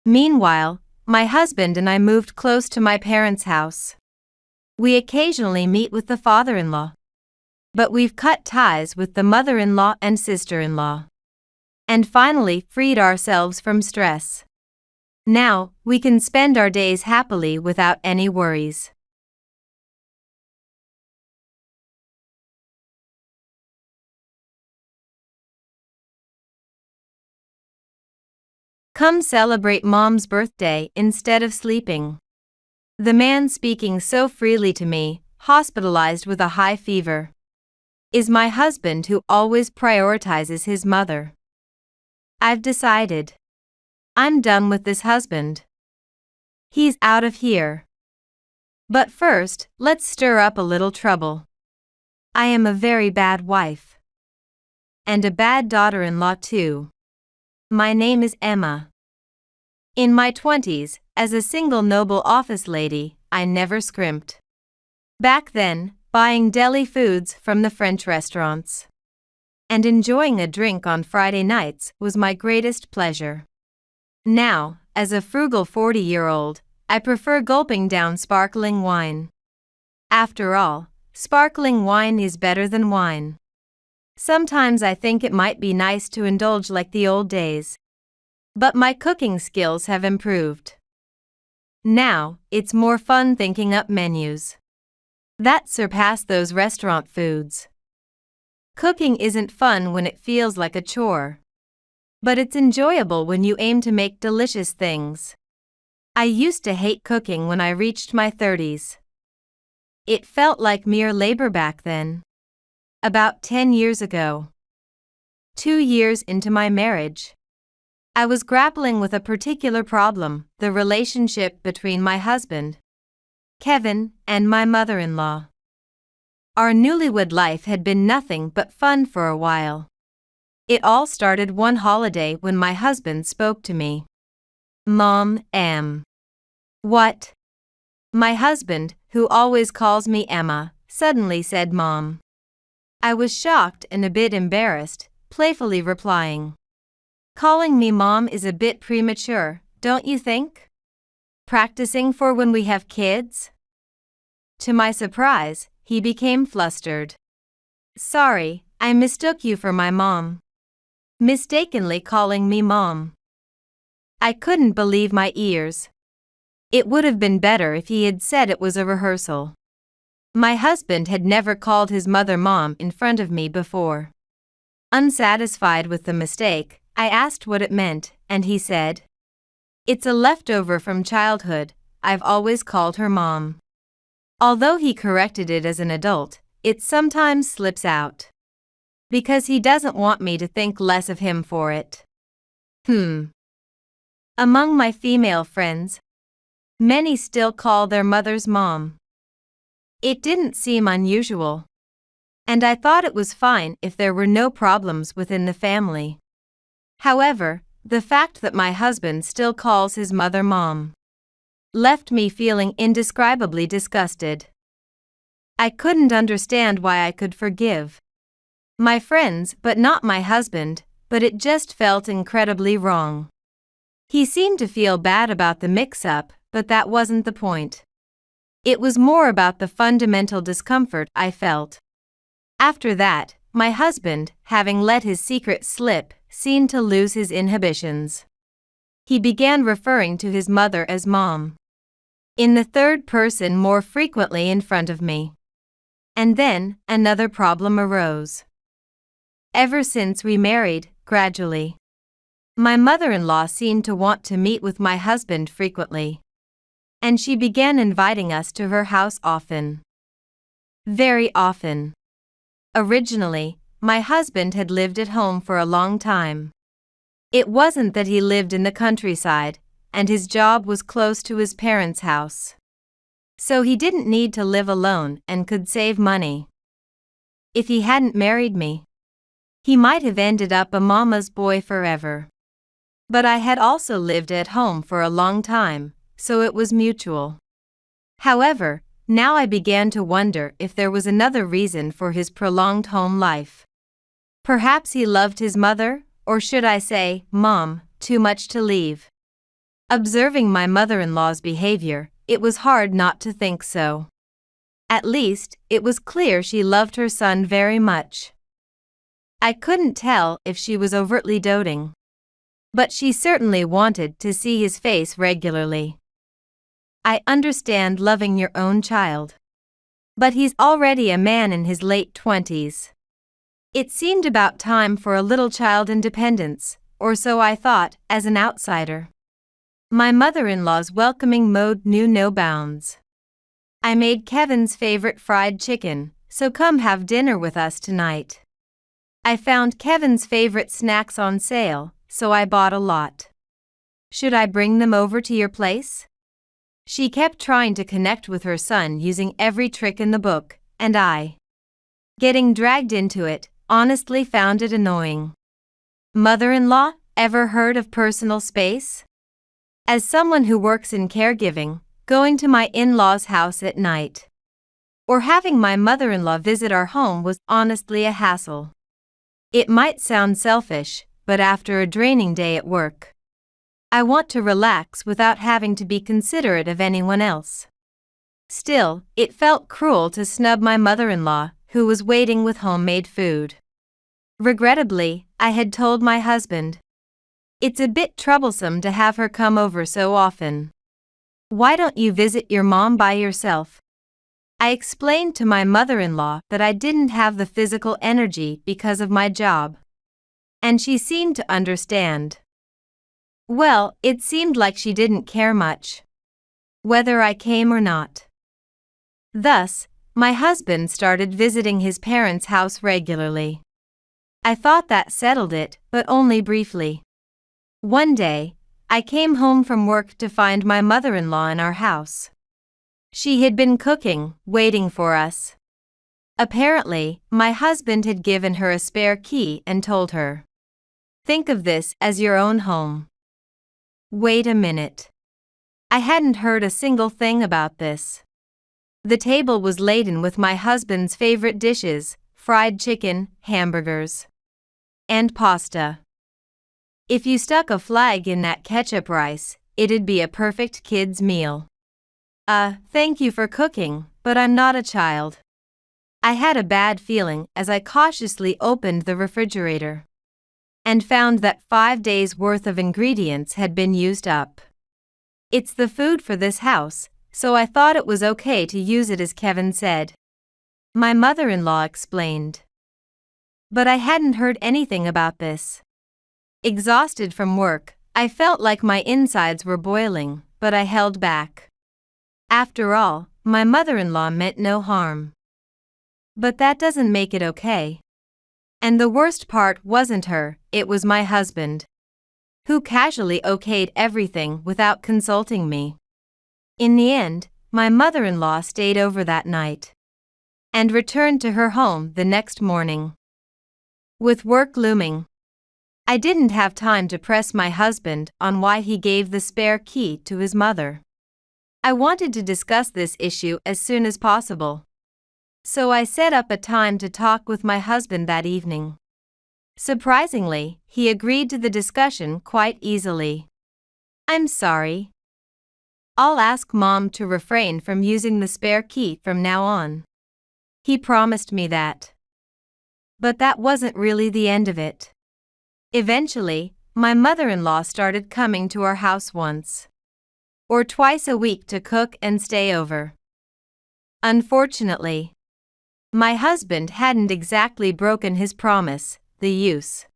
Meanwhile, my husband and I moved close to my parents' house. We occasionally meet with the father-in-law, but we've cut ties with the mother-in-law and sister-in-law, and finally freed ourselves from stress. Now, we can spend our days happily without any worries. Come celebrate Mom's birthday instead of sleeping. The man speaking so freely to me, hospitalized with a high fever, is my husband who always prioritizes his mother. I've decided. I'm done with this husband. He's out of here. But first, let's stir up a little trouble. I am a very bad wife. And a bad daughter-in-law too. My name is Emma. In my 20s, as a single noble office lady, I never scrimped. Back then, buying deli foods from the French restaurants and enjoying a drink on Friday nights was my greatest pleasure. Now, as a frugal 40-year-old, I prefer gulping down sparkling wine. After all, sparkling wine is better than wine. Sometimes I think it might be nice to indulge like the old days. But my cooking skills have improved. Now, it's more fun thinking up menus that surpass those restaurant foods. Cooking isn't fun when it feels like a chore, but it's enjoyable when you aim to make delicious things. I used to hate cooking when I reached my 30s. It felt like mere labor back then. About 10 years ago. 2 years into my marriage, I was grappling with a particular problem, the relationship between my husband, Kevin, and my mother-in-law. Our newlywed life had been nothing but fun for a while. It all started one holiday when my husband spoke to me. Mom, Em. What? My husband, who always calls me Emma, suddenly said Mom. I was shocked and a bit embarrassed, playfully replying, calling me Mom is a bit premature, don't you think? Practicing for when we have kids? To my surprise, he became flustered. Sorry, I mistook you for my mom. Mistakenly calling me Mom. I couldn't believe my ears. It would have been better if he had said it was a rehearsal. My husband had never called his mother Mom in front of me before. Unsatisfied with the mistake, I asked what it meant, and he said, it's a leftover from childhood, I've always called her Mom. Although he corrected it as an adult, it sometimes slips out. Because he doesn't want me to think less of him for it. Among my female friends, many still call their mothers Mom. It didn't seem unusual. And I thought it was fine if there were no problems within the family. However, the fact that my husband still calls his mother Mom left me feeling indescribably disgusted. I couldn't understand why I could forgive my friends but not my husband, but it just felt incredibly wrong. He seemed to feel bad about the mix-up, but that wasn't the point. It was more about the fundamental discomfort I felt. After that, my husband, having let his secret slip, seemed to lose his inhibitions. He began referring to his mother as Mom, in the third person more frequently in front of me. And then, another problem arose. Ever since we married, gradually, my mother-in-law seemed to want to meet with my husband frequently, and she began inviting us to her house often. Very often. Originally, my husband had lived at home for a long time. It wasn't that he lived in the countryside, and his job was close to his parents' house. So he didn't need to live alone and could save money. If he hadn't married me, he might have ended up a mama's boy forever. But I had also lived at home for a long time, so it was mutual. However, now I began to wonder if there was another reason for his prolonged home life. Perhaps he loved his mother, or should I say, Mom, too much to leave. Observing my mother-in-law's behavior, it was hard not to think so. At least, it was clear she loved her son very much. I couldn't tell if she was overtly doting, but she certainly wanted to see his face regularly. I understand loving your own child, but he's already a man in his late 20s. It seemed about time for a little child independence, or so I thought, as an outsider. My mother-in-law's welcoming mode knew no bounds. I made Kevin's favorite fried chicken, so come have dinner with us tonight. I found Kevin's favorite snacks on sale, so I bought a lot. Should I bring them over to your place? She kept trying to connect with her son using every trick in the book, and I, getting dragged into it, honestly found it annoying. Mother-in-law, ever heard of personal space? As someone who works in caregiving, going to my in-laws' house at night, or having my mother-in-law visit our home was honestly a hassle. It might sound selfish, but after a draining day at work, I want to relax without having to be considerate of anyone else. Still, it felt cruel to snub my mother-in-law, who was waiting with homemade food. Regrettably, I had told my husband, it's a bit troublesome to have her come over so often. Why don't you visit your mom by yourself? I explained to my mother-in-law that I didn't have the physical energy because of my job, and she seemed to understand. Well, it seemed like she didn't care much, whether I came or not. Thus, my husband started visiting his parents' house regularly. I thought that settled it, but only briefly. One day, I came home from work to find my mother-in-law in our house. She had been cooking, waiting for us. Apparently, my husband had given her a spare key and told her, think of this as your own home. Wait a minute. I hadn't heard a single thing about this. The table was laden with my husband's favorite dishes, fried chicken, hamburgers, and pasta. If you stuck a flag in that ketchup rice, it'd be a perfect kid's meal. Thank you for cooking, but I'm not a child. I had a bad feeling as I cautiously opened the refrigerator and found that 5 days' worth of ingredients had been used up. It's the food for this house, so I thought it was okay to use it as Kevin said. My mother-in-law explained. But I hadn't heard anything about this. Exhausted from work, I felt like my insides were boiling, but I held back. After all, my mother-in-law meant no harm. But that doesn't make it okay. And the worst part wasn't her, it was my husband, who casually okayed everything without consulting me. In the end, my mother-in-law stayed over that night and returned to her home the next morning. With work looming, I didn't have time to press my husband on why he gave the spare key to his mother. I wanted to discuss this issue as soon as possible, so I set up a time to talk with my husband that evening. Surprisingly, he agreed to the discussion quite easily. I'm sorry. I'll ask Mom to refrain from using the spare key from now on. He promised me that. But that wasn't really the end of it. Eventually, my mother-in-law started coming to our house once or twice a week to cook and stay over. Unfortunately, my husband hadn't exactly broken his promise. The use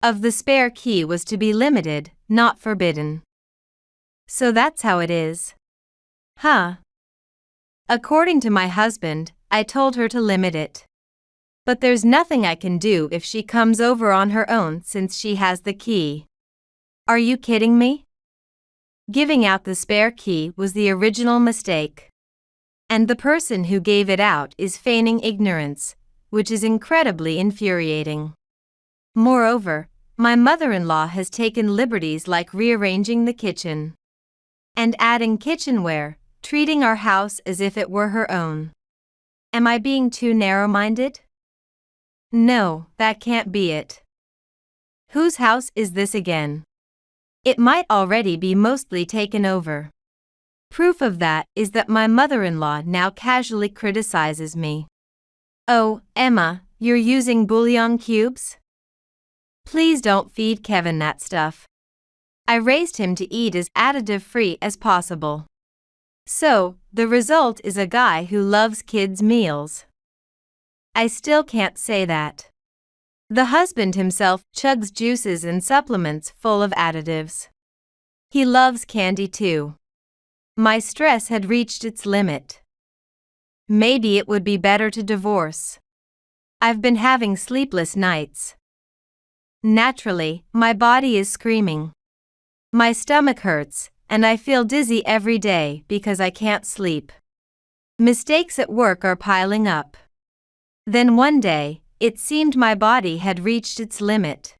of the spare key was to be limited, not forbidden. So that's how it is. Huh? According to my husband, I told her to limit it. But there's nothing I can do if she comes over on her own since she has the key. Are you kidding me? Giving out the spare key was the original mistake. And the person who gave it out is feigning ignorance, which is incredibly infuriating. Moreover, my mother-in-law has taken liberties like rearranging the kitchen and adding kitchenware, treating our house as if it were her own. Am I being too narrow-minded? No, that can't be it. Whose house is this again? It might already be mostly taken over. Proof of that is that my mother-in-law now casually criticizes me. Oh, Emma, you're using bouillon cubes? Please don't feed Kevin that stuff. I raised him to eat as additive-free as possible. So, the result is a guy who loves kids' meals. I still can't say that. The husband himself chugs juices and supplements full of additives. He loves candy too. My stress had reached its limit. Maybe it would be better to divorce. I've been having sleepless nights. Naturally, my body is screaming. My stomach hurts, and I feel dizzy every day because I can't sleep. Mistakes at work are piling up. Then one day, it seemed my body had reached its limit.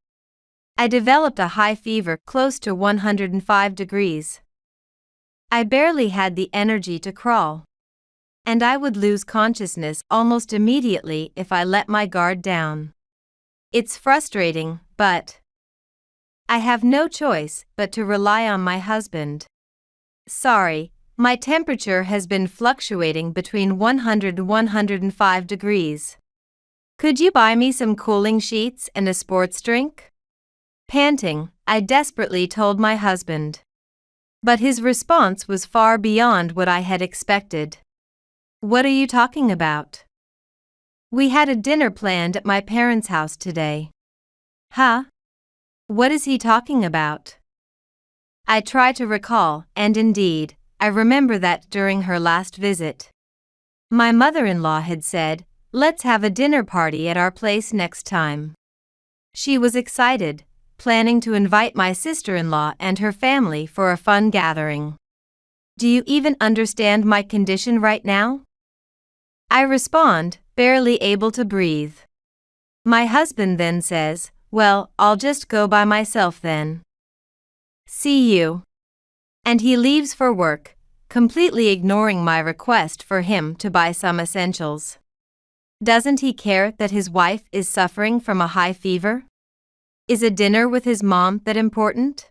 I developed a high fever close to 105 degrees. I barely had the energy to crawl. And I would lose consciousness almost immediately if I let my guard down. It's frustrating, but I have no choice but to rely on my husband. Sorry, my temperature has been fluctuating between 100 and 105 degrees. Could you buy me some cooling sheets and a sports drink? Panting, I desperately told my husband. But his response was far beyond what I had expected. What are you talking about? We had a dinner planned at my parents' house today. Huh? What is he talking about? I try to recall, and indeed, I remember that during her last visit, my mother-in-law had said, "Let's have a dinner party at our place next time." She was excited, planning to invite my sister-in-law and her family for a fun gathering. Do you even understand my condition right now? I respond, barely able to breathe. My husband then says, "Well, I'll just go by myself then. See you." And he leaves for work, completely ignoring my request for him to buy some essentials. Doesn't he care that his wife is suffering from a high fever? Is a dinner with his mom that important?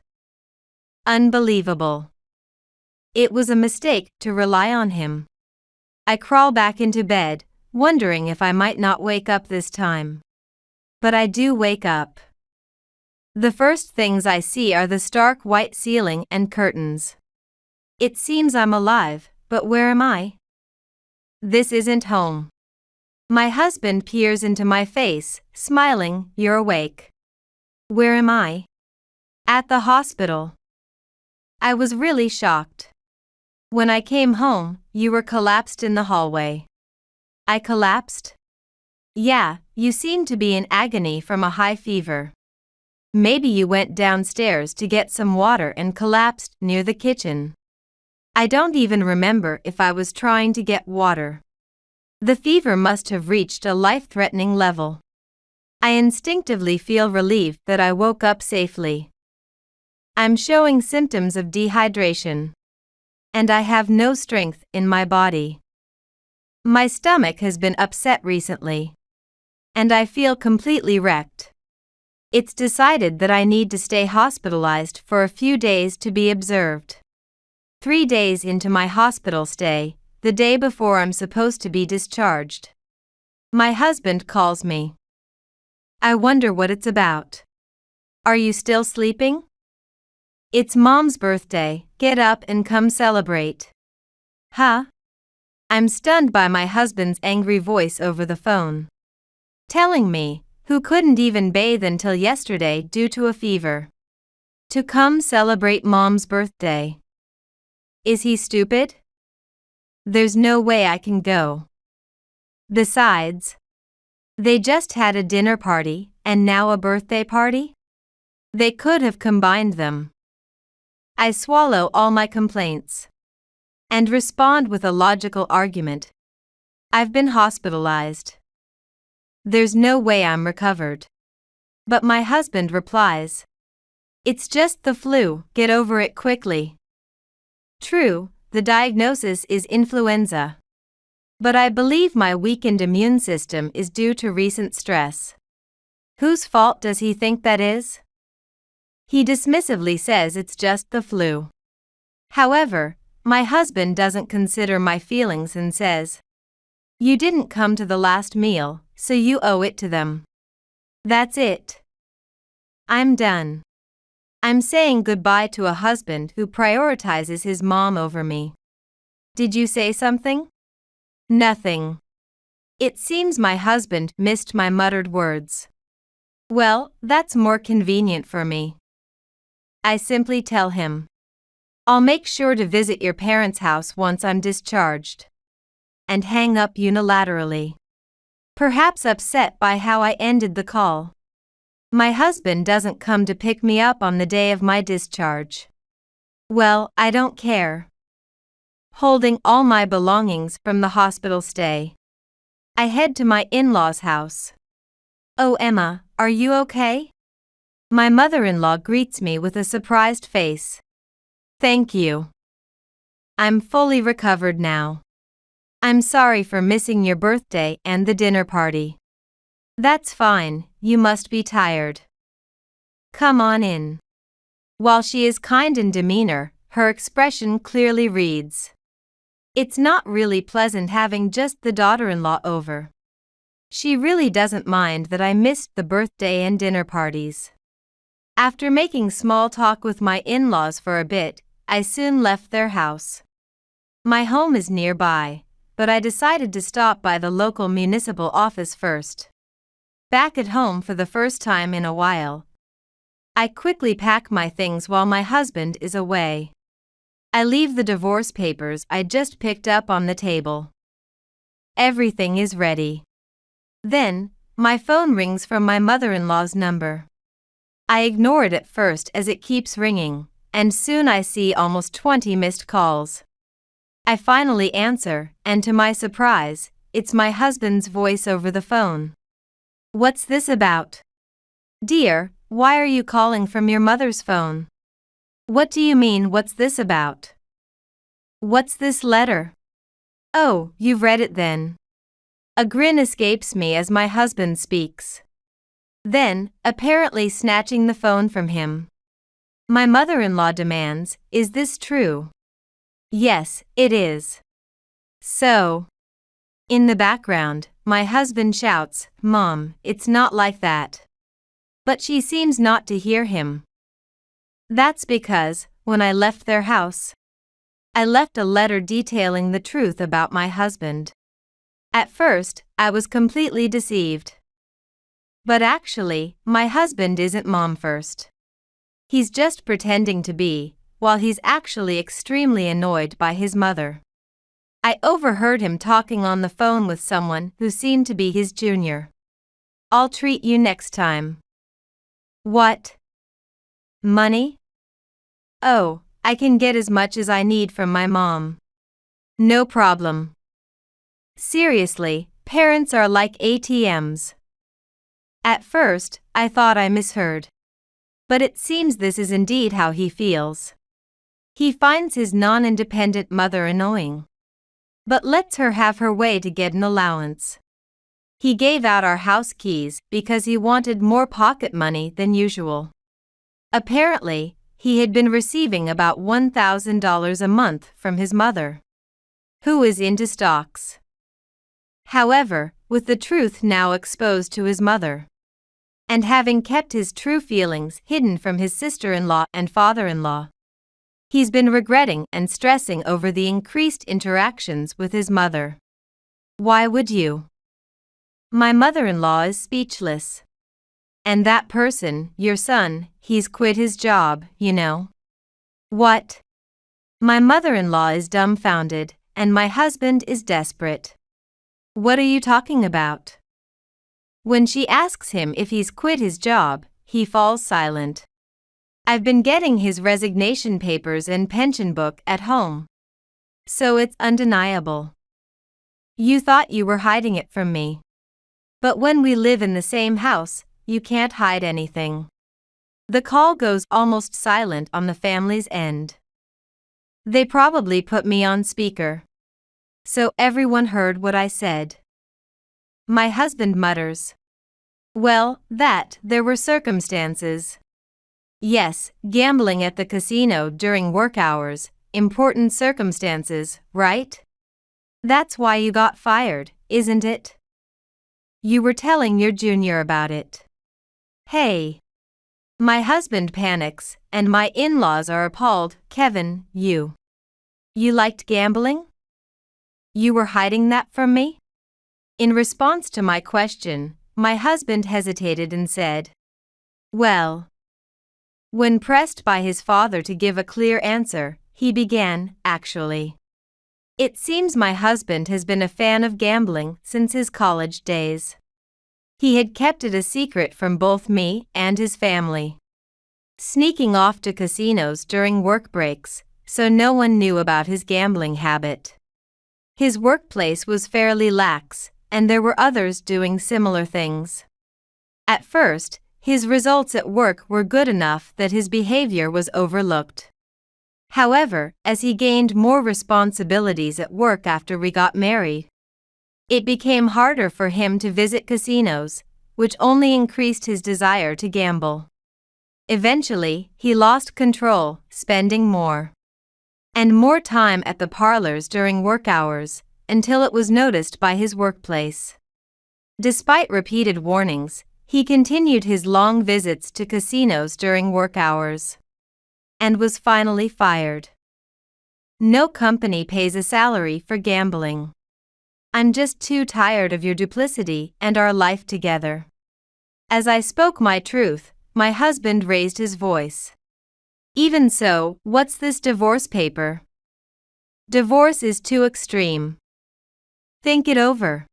Unbelievable. It was a mistake to rely on him. I crawl back into bed, wondering if I might not wake up this time. But I do wake up. The first things I see are the stark white ceiling and curtains. It seems I'm alive, but where am I? This isn't home. My husband peers into my face, smiling, "You're awake." Where am I? At the hospital. I was really shocked. When I came home, you were collapsed in the hallway. I collapsed? Yeah, you seemed to be in agony from a high fever. Maybe you went downstairs to get some water and collapsed near the kitchen. I don't even remember if I was trying to get water. The fever must have reached a life-threatening level. I instinctively feel relieved that I woke up safely. I'm showing symptoms of dehydration. And I have no strength in my body. My stomach has been upset recently. And I feel completely wrecked. It's decided that I need to stay hospitalized for a few days to be observed. 3 days into my hospital stay, the day before I'm supposed to be discharged, my husband calls me. I wonder what it's about. Are you still sleeping? It's Mom's birthday, get up and come celebrate. Huh? I'm stunned by my husband's angry voice over the phone. Telling me, who couldn't even bathe until yesterday due to a fever, to come celebrate Mom's birthday. Is he stupid? There's no way I can go. Besides, they just had a dinner party, and now a birthday party? They could have combined them. I swallow all my complaints and respond with a logical argument. I've been hospitalized. There's no way I'm recovered. But my husband replies, it's just the flu, get over it quickly. True, the diagnosis is influenza. But I believe my weakened immune system is due to recent stress. Whose fault does he think that is? He dismissively says it's just the flu. However, my husband doesn't consider my feelings and says, you didn't come to the last meal, so you owe it to them. That's it. I'm done. I'm saying goodbye to a husband who prioritizes his mom over me. Did you say something? Nothing. It seems my husband missed my muttered words. Well, that's more convenient for me. I simply tell him, I'll make sure to visit your parents' house once I'm discharged. And hang up unilaterally. Perhaps upset by how I ended the call. My husband doesn't come to pick me up on the day of my discharge. Well, I don't care. Holding all my belongings from the hospital stay, I head to my in-laws' house. Oh, Emma, are you okay? My mother-in-law greets me with a surprised face. Thank you. I'm fully recovered now. I'm sorry for missing your birthday and the dinner party. That's fine, you must be tired. Come on in. While she is kind in demeanor, her expression clearly reads, it's not really pleasant having just the daughter-in-law over. She really doesn't mind that I missed the birthday and dinner parties. After making small talk with my in-laws for a bit, I soon left their house. My home is nearby, but I decided to stop by the local municipal office first. Back at home for the first time in a while, I quickly pack my things while my husband is away. I leave the divorce papers I just picked up on the table. Everything is ready. Then, my phone rings from my mother-in-law's number. I ignore it at first as it keeps ringing, and soon I see almost 20 missed calls. I finally answer, and to my surprise, it's my husband's voice over the phone. What's this about? Dear, why are you calling from your mother's phone? What do you mean, what's this about? What's this letter? Oh, you've read it then. A grin escapes me as my husband speaks. Then, apparently snatching the phone from him, my mother-in-law demands, is this true? Yes, it is. So, in the background, my husband shouts, Mom, it's not like that. But she seems not to hear him. That's because, when I left their house, I left a letter detailing the truth about my husband. At first, I was completely deceived. But actually, my husband isn't mom first. He's just pretending to be, while he's actually extremely annoyed by his mother. I overheard him talking on the phone with someone who seemed to be his junior. I'll treat you next time. What? Money? Oh, I can get as much as I need from my mom. No problem. Seriously, parents are like ATMs. At first, I thought I misheard. But it seems this is indeed how he feels. He finds his non-independent mother annoying, but lets her have her way to get an allowance. He gave out our house keys because he wanted more pocket money than usual. Apparently, he had been receiving about $1,000 a month from his mother, who is into stocks. However, with the truth now exposed to his mother, and having kept his true feelings hidden from his sister-in-law and father-in-law. He's been regretting and stressing over the increased interactions with his mother. Why would you? My mother-in-law is speechless. And that person, your son, he's quit his job, you know. What? My mother-in-law is dumbfounded, and my husband is desperate. What are you talking about? When she asks him if he's quit his job, he falls silent. I've been getting his resignation papers and pension book at home. So it's undeniable. You thought you were hiding it from me. But when we live in the same house, you can't hide anything. The call goes almost silent on the family's end. They probably put me on speaker. So everyone heard what I said. My husband mutters. Well, there were circumstances. Yes, gambling at the casino during work hours, important circumstances, right? That's why you got fired, isn't it? You were telling your junior about it. Hey. My husband panics, and my in-laws are appalled. Kevin, you liked gambling? You were hiding that from me? In response to my question, my husband hesitated and said, well. When pressed by his father to give a clear answer, he began, actually. It seems my husband has been a fan of gambling since his college days. He had kept it a secret from both me and his family. Sneaking off to casinos during work breaks, so no one knew about his gambling habit. His workplace was fairly lax, and there were others doing similar things. At first, his results at work were good enough that his behavior was overlooked. However, as he gained more responsibilities at work after we got married, it became harder for him to visit casinos, which only increased his desire to gamble. Eventually, he lost control, spending more and more time at the parlors during work hours, until it was noticed by his workplace. Despite repeated warnings, he continued his long visits to casinos during work hours and was finally fired. No company pays a salary for gambling. I'm just too tired of your duplicity and our life together. As I spoke my truth, my husband raised his voice. Even so, what's this divorce paper? Divorce is too extreme. Think it over.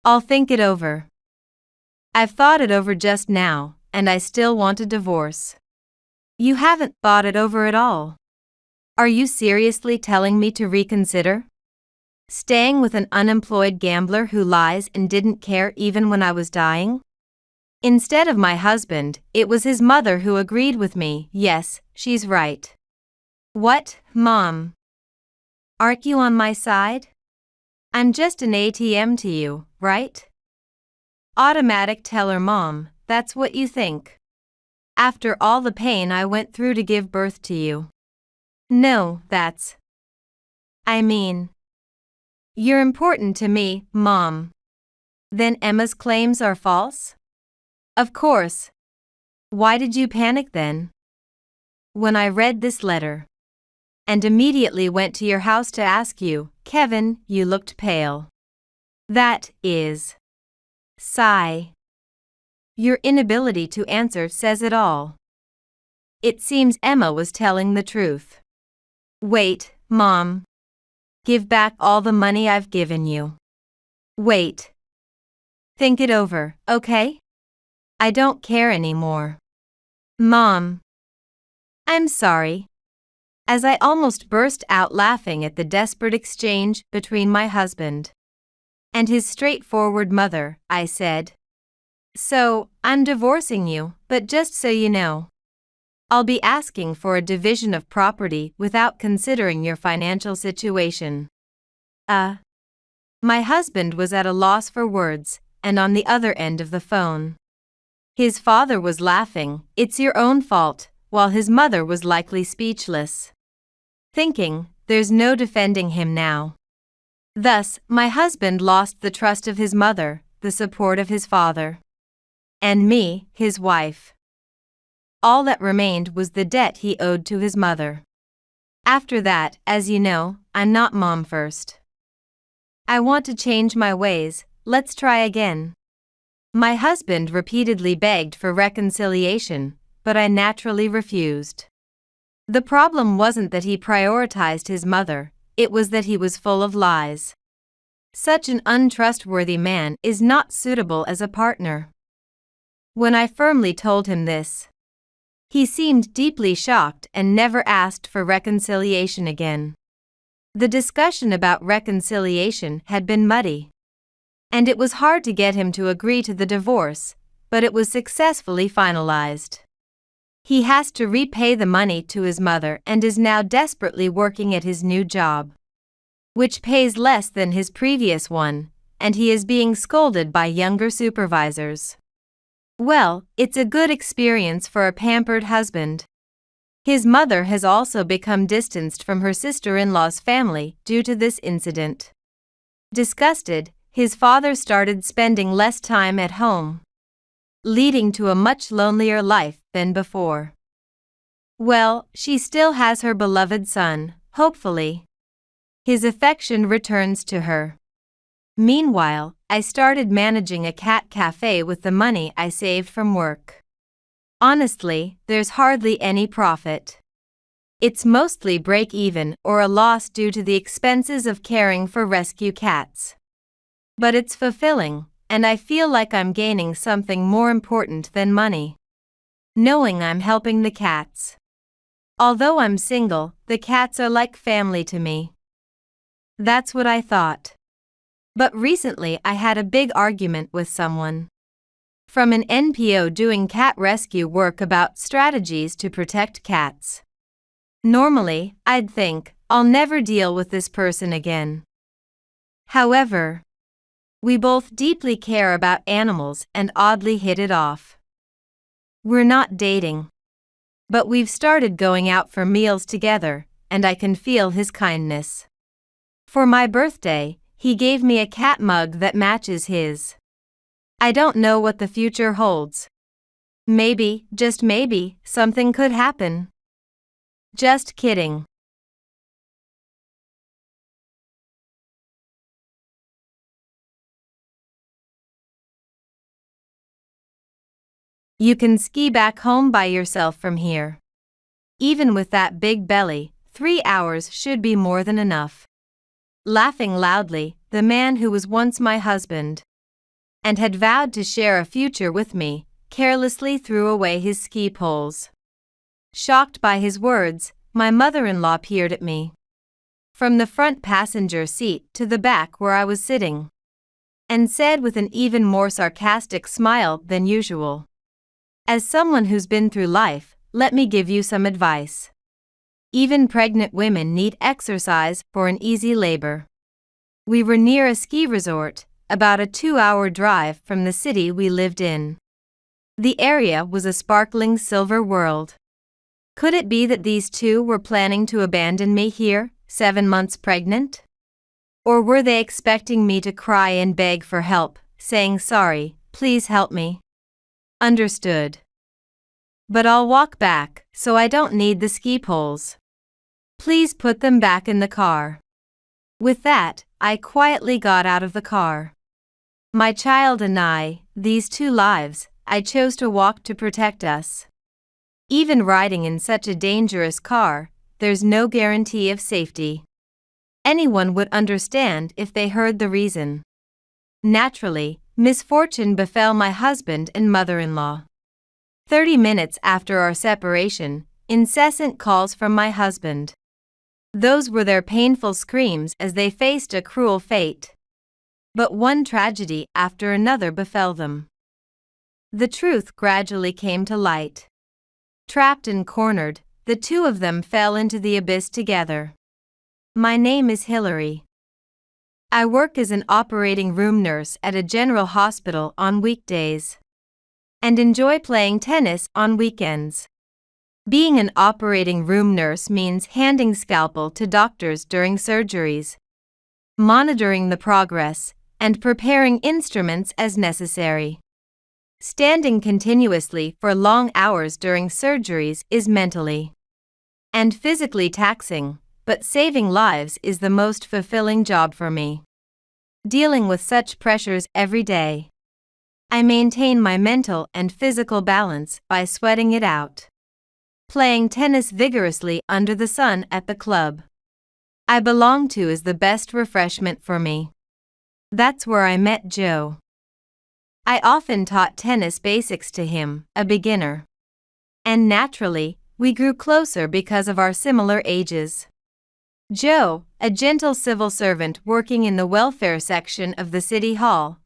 I'll think it over. I've thought it over just now, and I still want a divorce. You haven't thought it over at all. Are you seriously telling me to reconsider? Staying with an unemployed gambler who lies and didn't care even when I was dying? Instead of my husband, it was his mother who agreed with me. Yes, she's right. What, Mom? Aren't you on my side? I'm just an ATM to you, right? Automatic teller. Mom, that's what you think. After all the pain I went through to give birth to you. No, I mean, you're important to me, Mom. Then Emma's claims are false? Of course. Why did you panic then? When I read this letter. And immediately went to your house to ask you, Kevin, you looked pale. That is. Sigh. Your inability to answer says it all. It seems Emma was telling the truth. Wait, Mom. Give back all the money I've given you. Wait. Think it over, okay? I don't care anymore. Mom. I'm sorry. As I almost burst out laughing at the desperate exchange between my husband and his straightforward mother, I said, so, I'm divorcing you, but just so you know, I'll be asking for a division of property without considering your financial situation. My husband was at a loss for words, and on the other end of the phone. His father was laughing, it's your own fault, while his mother was likely speechless. Thinking, there's no defending him now. Thus, my husband lost the trust of his mother, the support of his father. and me, his wife. All that remained was the debt he owed to his mother. After that, as you know, I'm not mom first. I want to change my ways, let's try again. My husband repeatedly begged for reconciliation, but I naturally refused. The problem wasn't that he prioritized his mother, it was that he was full of lies. Such an untrustworthy man is not suitable as a partner. When I firmly told him this, he seemed deeply shocked and never asked for reconciliation again. The discussion about reconciliation had been muddy, and it was hard to get him to agree to the divorce, but it was successfully finalized. He has to repay the money to his mother and is now desperately working at his new job, which pays less than his previous one, and he is being scolded by younger supervisors. Well, it's a good experience for a pampered husband. His mother has also become distanced from her sister-in-law's family due to this incident. Disgusted, his father started spending less time at home, leading to a much lonelier life than before. Well, she still has her beloved son, hopefully. His affection returns to her. Meanwhile, I started managing a cat cafe with the money I saved from work. Honestly, there's hardly any profit. It's mostly break-even or a loss due to the expenses of caring for rescue cats. But it's fulfilling, and I feel like I'm gaining something more important than money, knowing I'm helping the cats. Although I'm single, the cats are like family to me. That's what I thought. But recently I had a big argument with someone from an NPO doing cat rescue work about strategies to protect cats. Normally, I'd think, I'll never deal with this person again. However, we both deeply care about animals and oddly hit it off. We're not dating, but we've started going out for meals together, and I can feel his kindness. For my birthday, he gave me a cat mug that matches his. I don't know what the future holds. Maybe, just maybe, something could happen. Just kidding. You can ski back home by yourself from here. Even with that big belly, 3 hours should be more than enough. Laughing loudly, the man who was once my husband and had vowed to share a future with me, carelessly threw away his ski poles. Shocked by his words, my mother-in-law peered at me from the front passenger seat to the back where I was sitting, and said with an even more sarcastic smile than usual, "As someone who's been through life, let me give you some advice. Even pregnant women need exercise for an easy labor." We were near a ski resort, about a 2-hour drive from the city we lived in. The area was a sparkling silver world. Could it be that these two were planning to abandon me here, 7 months pregnant? Or were they expecting me to cry and beg for help, saying sorry, please help me? Understood. But I'll walk back, so I don't need the ski poles. Please put them back in the car. With that, I quietly got out of the car. My child and I, these 2 lives, I chose to walk to protect us. Even riding in such a dangerous car, there's no guarantee of safety. Anyone would understand if they heard the reason. Naturally, misfortune befell my husband and mother-in-law. 30 minutes after our separation, incessant calls from my husband. Those were their painful screams as they faced a cruel fate. But one tragedy after another befell them. The truth gradually came to light. Trapped and cornered, the 2 of them fell into the abyss together. My name is Hillary. I work as an operating room nurse at a general hospital on weekdays, and enjoy playing tennis on weekends. Being an operating room nurse means handing scalpel to doctors during surgeries, monitoring the progress, and preparing instruments as necessary. Standing continuously for long hours during surgeries is mentally and physically taxing, but saving lives is the most fulfilling job for me. Dealing with such pressures every day, I maintain my mental and physical balance by sweating it out. Playing tennis vigorously under the sun at the club I belong to is the best refreshment for me. That's where I met Joe. I often taught tennis basics to him, a beginner. And naturally, we grew closer because of our similar ages. Joe, a gentle civil servant working in the welfare section of the city hall,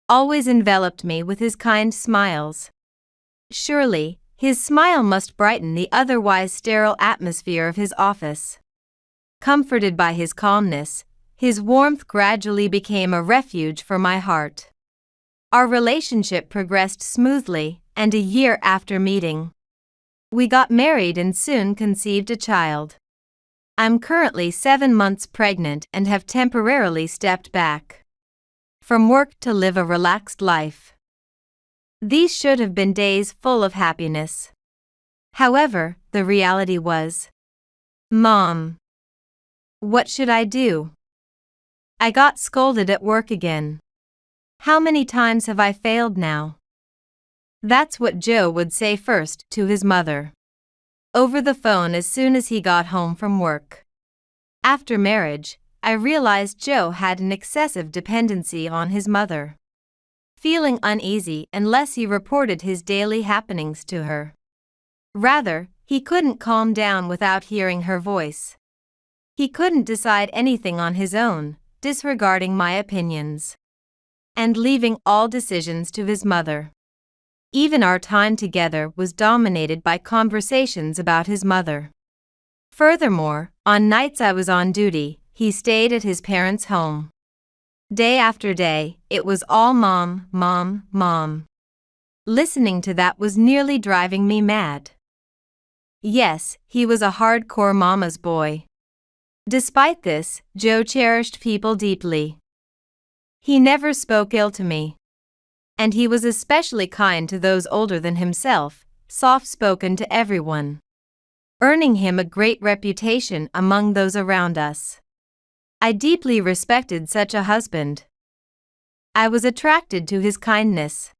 always enveloped me with his kind smiles. Surely, his smile must brighten the otherwise sterile atmosphere of his office. Comforted by his calmness, his warmth gradually became a refuge for my heart. Our relationship progressed smoothly, and a year after meeting, we got married and soon conceived a child. I'm currently 7 months pregnant and have temporarily stepped back from work to live a relaxed life. These should have been days full of happiness. However, the reality was, Mom, what should I do? I got scolded at work again. How many times have I failed now? That's what Joe would say first to his mother, over the phone as soon as he got home from work. After marriage, I realized Joe had an excessive dependency on his mother, feeling uneasy unless he reported his daily happenings to her. Rather, he couldn't calm down without hearing her voice. He couldn't decide anything on his own, disregarding my opinions and leaving all decisions to his mother. Even our time together was dominated by conversations about his mother. Furthermore, on nights I was on duty, he stayed at his parents' home. Day after day, it was all Mom, Mom, Mom. Listening to that was nearly driving me mad. Yes, he was a hardcore mama's boy. Despite this, Joe cherished people deeply. He never spoke ill to me. And he was especially kind to those older than himself, soft-spoken to everyone, earning him a great reputation among those around us. I deeply respected such a husband. I was attracted to his kindness,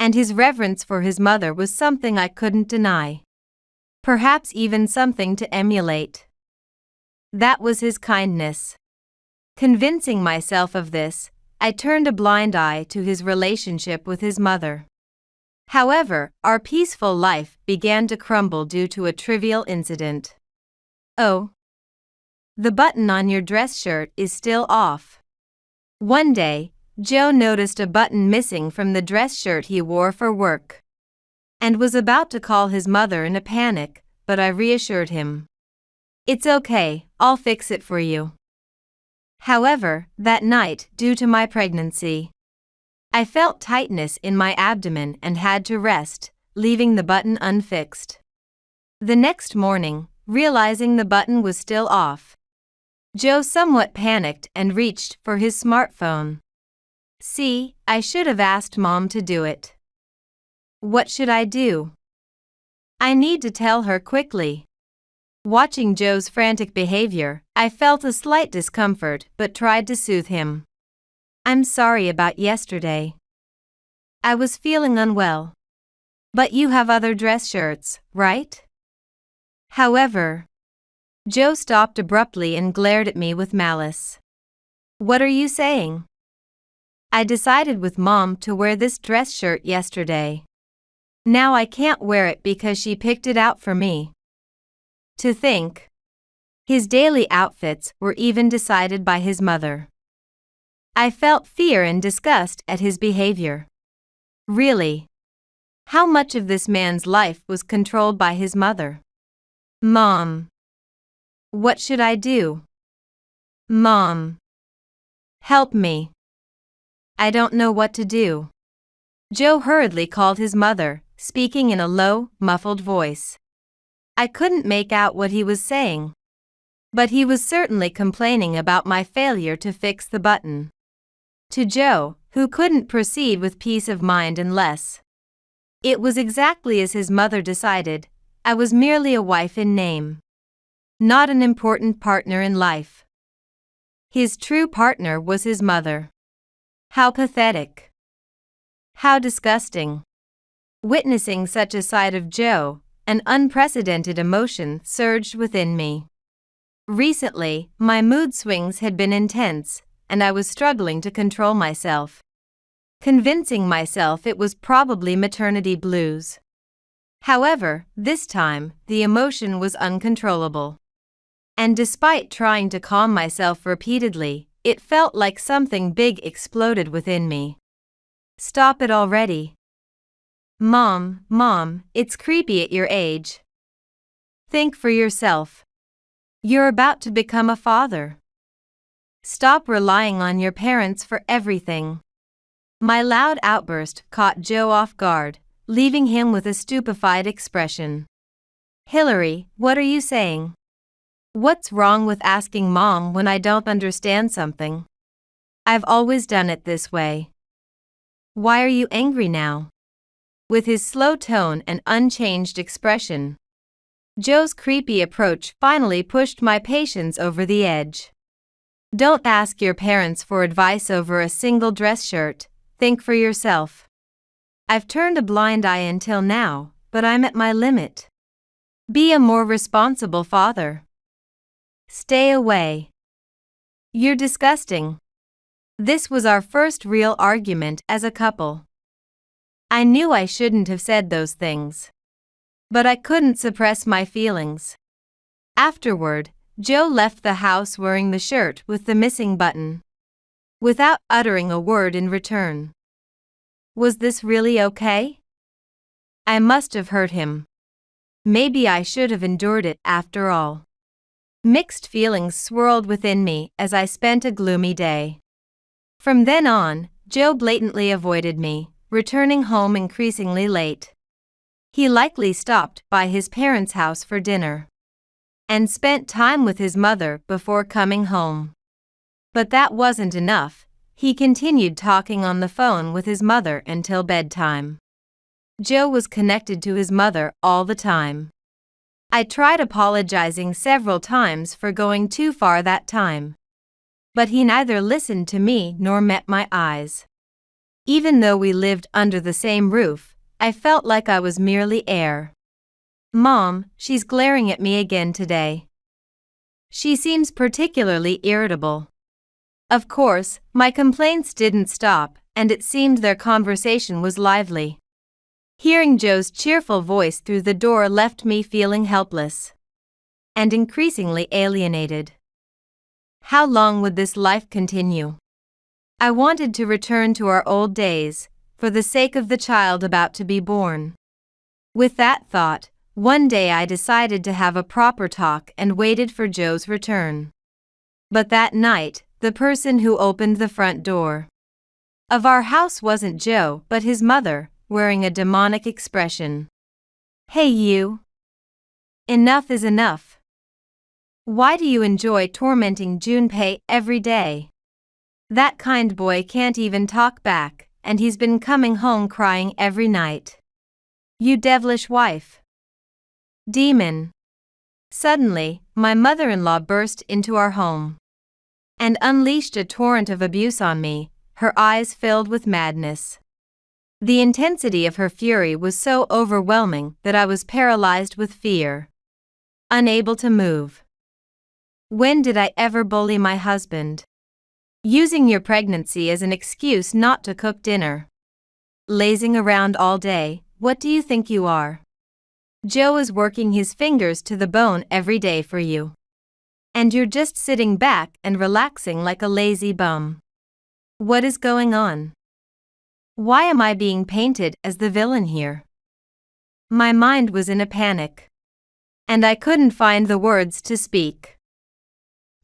and his reverence for his mother was something I couldn't deny. Perhaps even something to emulate. That was his kindness. Convincing myself of this, I turned a blind eye to his relationship with his mother. However, our peaceful life began to crumble due to a trivial incident. Oh, the button on your dress shirt is still off. One day, Joe noticed a button missing from the dress shirt he wore for work, and was about to call his mother in a panic, but I reassured him. It's okay, I'll fix it for you. However, that night, due to my pregnancy, I felt tightness in my abdomen and had to rest, leaving the button unfixed. The next morning, realizing the button was still off, Joe somewhat panicked and reached for his smartphone. See, I should have asked Mom to do it. What should I do? I need to tell her quickly. Watching Joe's frantic behavior, I felt a slight discomfort but tried to soothe him. I'm sorry about yesterday. I was feeling unwell. But you have other dress shirts, right? However, Joe stopped abruptly and glared at me with malice. What are you saying? I decided with Mom to wear this dress shirt yesterday. Now I can't wear it because she picked it out for me. To think, his daily outfits were even decided by his mother. I felt fear and disgust at his behavior. Really? How much of this man's life was controlled by his mother? Mom. What should I do? Mom. Help me. I don't know what to do. Joe hurriedly called his mother, speaking in a low, muffled voice. I couldn't make out what he was saying. But he was certainly complaining about my failure to fix the button. To Joe, who couldn't proceed with peace of mind unless it was exactly as his mother decided. I was merely a wife in name, not an important partner in life. His true partner was his mother. How pathetic. How disgusting. Witnessing such a side of Joe, an unprecedented emotion surged within me. Recently, my mood swings had been intense, and I was struggling to control myself, convincing myself it was probably maternity blues. However, this time, the emotion was uncontrollable. And despite trying to calm myself repeatedly, it felt like something big exploded within me. Stop it already. Mom, it's creepy at your age. Think for yourself. You're about to become a father. Stop relying on your parents for everything. My loud outburst caught Joe off guard, leaving him with a stupefied expression. Hillary, what are you saying? What's wrong with asking Mom when I don't understand something? I've always done it this way. Why are you angry now? With his slow tone and unchanged expression, Joe's creepy approach finally pushed my patience over the edge. Don't ask your parents for advice over a single dress shirt, think for yourself. I've turned a blind eye until now, but I'm at my limit. Be a more responsible father. Stay away. You're disgusting. This was our first real argument as a couple. I knew I shouldn't have said those things, but I couldn't suppress my feelings. Afterward, Joe left the house wearing the shirt with the missing button, without uttering a word in return. Was this really okay? I must have hurt him. Maybe I should have endured it after all. Mixed feelings swirled within me as I spent a gloomy day. From then on, Joe blatantly avoided me, returning home increasingly late. He likely stopped by his parents' house for dinner and spent time with his mother before coming home. But that wasn't enough. He continued talking on the phone with his mother until bedtime. Joe was connected to his mother all the time. I tried apologizing several times for going too far that time, but he neither listened to me nor met my eyes. Even though we lived under the same roof, I felt like I was merely air. Mom, she's glaring at me again today. She seems particularly irritable. Of course, my complaints didn't stop, and it seemed their conversation was lively. Hearing Joe's cheerful voice through the door left me feeling helpless and increasingly alienated. How long would this life continue? I wanted to return to our old days, for the sake of the child about to be born. With that thought, one day I decided to have a proper talk and waited for Joe's return. But that night, the person who opened the front door of our house wasn't Joe but his mother, wearing a demonic expression. Hey you! Enough is enough. Why do you enjoy tormenting Junpei every day? That kind boy can't even talk back, and he's been coming home crying every night. You devilish wife. Demon. Suddenly, my mother-in-law burst into our home and unleashed a torrent of abuse on me, her eyes filled with madness. The intensity of her fury was so overwhelming that I was paralyzed with fear, unable to move. When did I ever bully my husband? Using your pregnancy as an excuse not to cook dinner. Lazing around all day, what do you think you are? Joe is working his fingers to the bone every day for you. And you're just sitting back and relaxing like a lazy bum. What is going on? Why am I being painted as the villain here? My mind was in a panic, and I couldn't find the words to speak.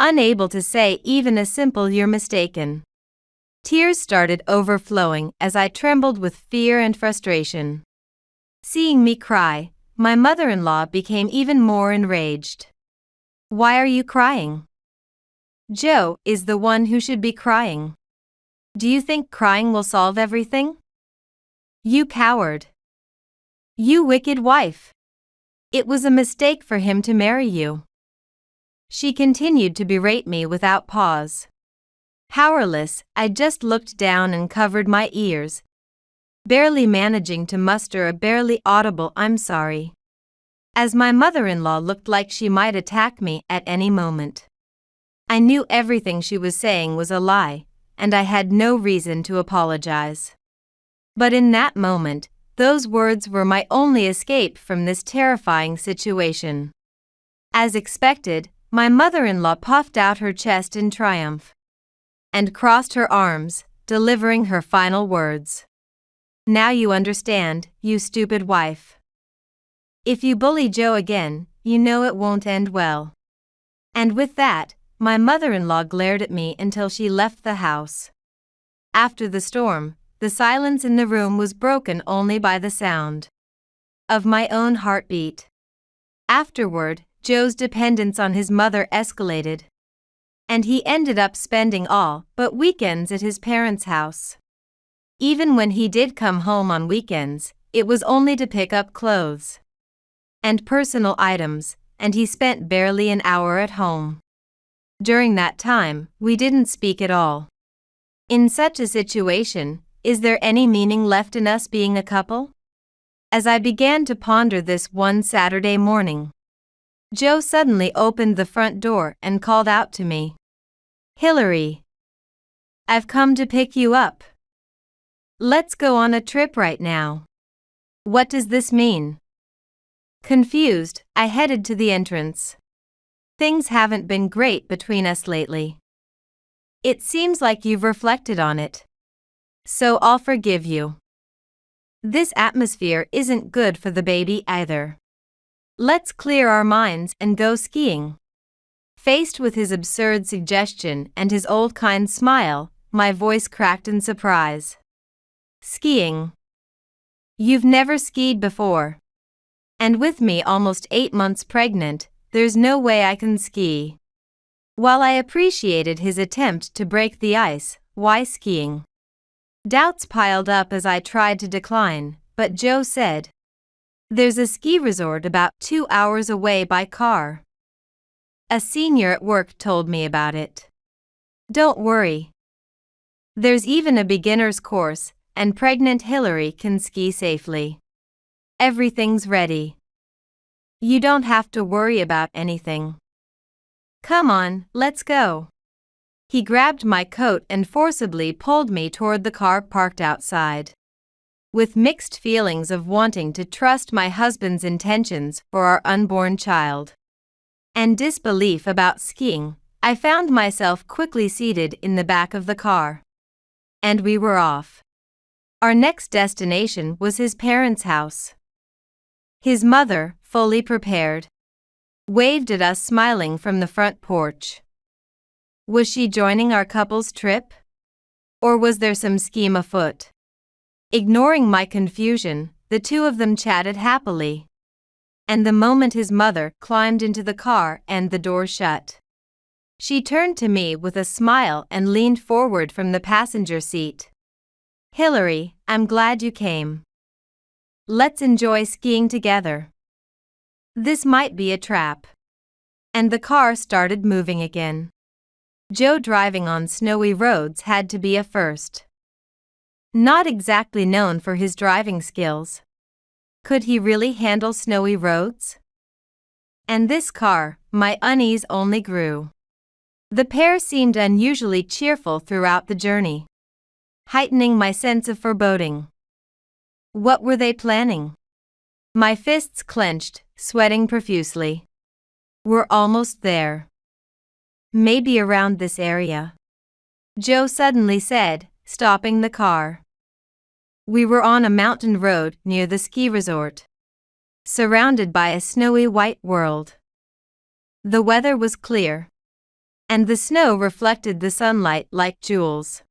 Unable to say even a simple "you're mistaken." Tears started overflowing as I trembled with fear and frustration. Seeing me cry, my mother-in-law became even more enraged. Why are you crying? Joe is the one who should be crying. Do you think crying will solve everything? You coward. You wicked wife. It was a mistake for him to marry you. She continued to berate me without pause. Powerless, I just looked down and covered my ears, barely managing to muster a barely audible "I'm sorry," as my mother-in-law looked like she might attack me at any moment. I knew everything she was saying was a lie, and I had no reason to apologize. But in that moment, those words were my only escape from this terrifying situation. As expected, my mother-in-law puffed out her chest in triumph and crossed her arms, delivering her final words. Now you understand, you stupid wife. If you bully Joe again, you know it won't end well. And with that, my mother-in-law glared at me until she left the house. After the storm, the silence in the room was broken only by the sound of my own heartbeat. Afterward, Joe's dependence on his mother escalated, and he ended up spending all but weekends at his parents' house. Even when he did come home on weekends, it was only to pick up clothes and personal items, and he spent barely an hour at home. During that time, we didn't speak at all. In such a situation, is there any meaning left in us being a couple? As I began to ponder this one Saturday morning, Joe suddenly opened the front door and called out to me, "Hillary, I've come to pick you up. Let's go on a trip right now." What does this mean? Confused, I headed to the entrance. Things haven't been great between us lately. It seems like you've reflected on it. So I'll forgive you. This atmosphere isn't good for the baby either. Let's clear our minds and go skiing. Faced with his absurd suggestion and his old kind smile, my voice cracked in surprise. Skiing? You've never skied before. And with me almost 8 months pregnant, there's no way I can ski. While I appreciated his attempt to break the ice, why skiing? Doubts piled up as I tried to decline, but Joe said, "There's a ski resort about 2 hours away by car. A senior at work told me about it. Don't worry. There's even a beginner's course, and pregnant Hillary can ski safely. Everything's ready. You don't have to worry about anything. Come on, let's go." He grabbed my coat and forcibly pulled me toward the car parked outside. With mixed feelings of wanting to trust my husband's intentions for our unborn child and disbelief about skiing, I found myself quickly seated in the back of the car. And we were off. Our next destination was his parents' house. His mother, fully prepared, waved at us smiling from the front porch. Was she joining our couple's trip? Or was there some scheme afoot? Ignoring my confusion, the two of them chatted happily. And the moment his mother climbed into the car and the door shut, she turned to me with a smile and leaned forward from the passenger seat. "Hillary, I'm glad you came. Let's enjoy skiing together. This might be a trap." And the car started moving again. Joe driving on snowy roads had to be a first. Not exactly known for his driving skills. Could he really handle snowy roads? And this car, my unease only grew. The pair seemed unusually cheerful throughout the journey, heightening my sense of foreboding. What were they planning? My fists clenched, sweating profusely. We're almost there. Maybe around this area, Joe suddenly said, stopping the car. We were on a mountain road near the ski resort, surrounded by a snowy white world. The weather was clear, and the snow reflected the sunlight like jewels.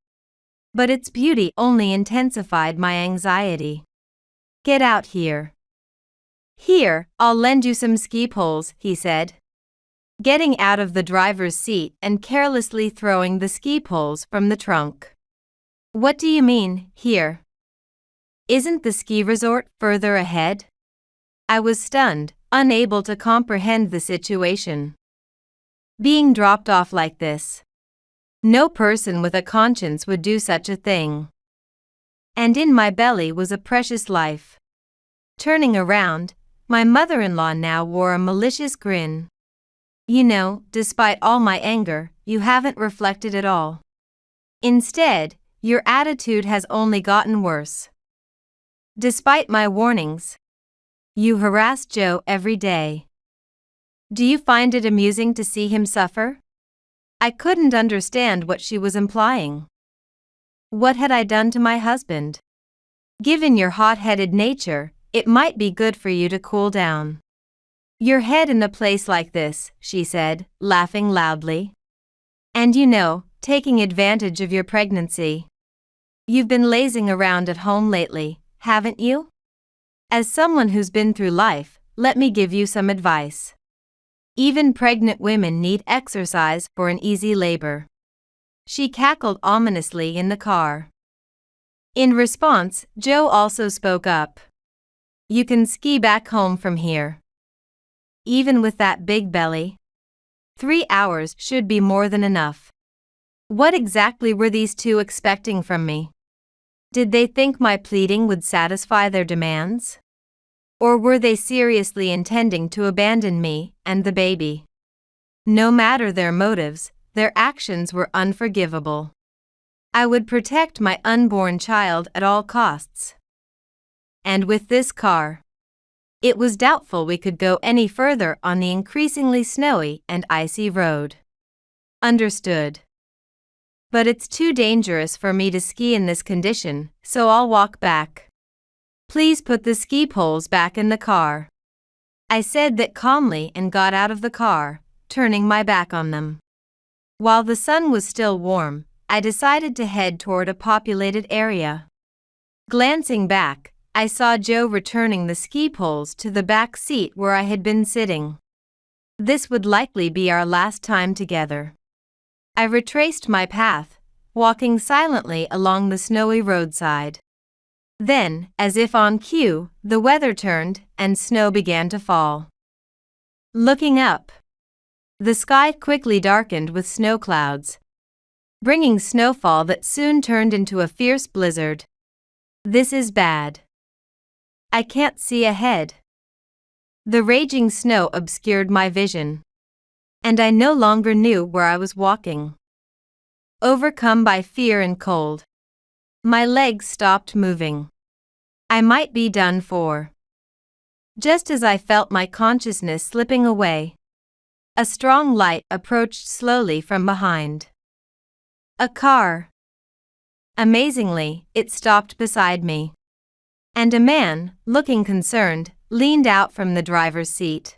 But its beauty only intensified my anxiety. "Get out here." "Here, I'll lend you some ski poles," he said, getting out of the driver's seat and carelessly throwing the ski poles from the trunk. What do you mean, here? Isn't the ski resort further ahead? I was stunned, unable to comprehend the situation. Being dropped off like this. No person with a conscience would do such a thing. And in my belly was a precious life. Turning around, my mother-in-law now wore a malicious grin. You know, despite all my anger, you haven't reflected at all. Instead, your attitude has only gotten worse. Despite my warnings, you harass Joe every day. Do you find it amusing to see him suffer? I couldn't understand what she was implying. What had I done to my husband? Given your hot-headed nature, it might be good for you to cool down. Your head in a place like this, she said, laughing loudly. And you know, taking advantage of your pregnancy. You've been lazing around at home lately, haven't you? As someone who's been through life, let me give you some advice. Even pregnant women need exercise for an easy labor. She cackled ominously in the car. In response, Joe also spoke up. You can ski back home from here. Even with that big belly? 3 hours should be more than enough. What exactly were these two expecting from me? Did they think my pleading would satisfy their demands? Or were they seriously intending to abandon me and the baby? No matter their motives, their actions were unforgivable. I would protect my unborn child at all costs. And with this car, it was doubtful we could go any further on the increasingly snowy and icy road. Understood. But it's too dangerous for me to ski in this condition, so I'll walk back. Please put the ski poles back in the car. I said that calmly and got out of the car, turning my back on them. While the sun was still warm, I decided to head toward a populated area. Glancing back, I saw Joe returning the ski poles to the back seat where I had been sitting. This would likely be our last time together. I retraced my path, walking silently along the snowy roadside. Then, as if on cue, the weather turned and snow began to fall. Looking up, the sky quickly darkened with snow clouds, bringing snowfall that soon turned into a fierce blizzard. This is bad. I can't see ahead. The raging snow obscured my vision, and I no longer knew where I was walking. Overcome by fear and cold, my legs stopped moving. I might be done for. Just as I felt my consciousness slipping away, a strong light approached slowly from behind. A car. Amazingly, it stopped beside me. And a man, looking concerned, leaned out from the driver's seat.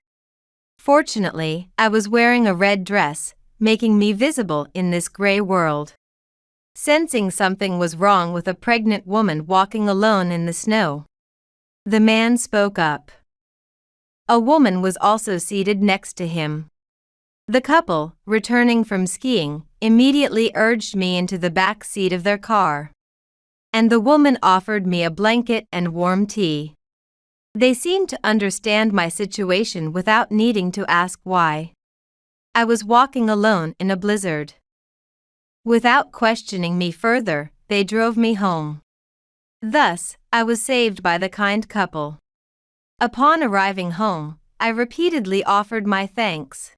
Fortunately, I was wearing a red dress, making me visible in this gray world. Sensing something was wrong with a pregnant woman walking alone in the snow, the man spoke up. A woman was also seated next to him. The couple, returning from skiing, immediately urged me into the back seat of their car. And the woman offered me a blanket and warm tea. They seemed to understand my situation without needing to ask why. I was walking alone in a blizzard. Without questioning me further, they drove me home. Thus, I was saved by the kind couple. Upon arriving home, I repeatedly offered my thanks.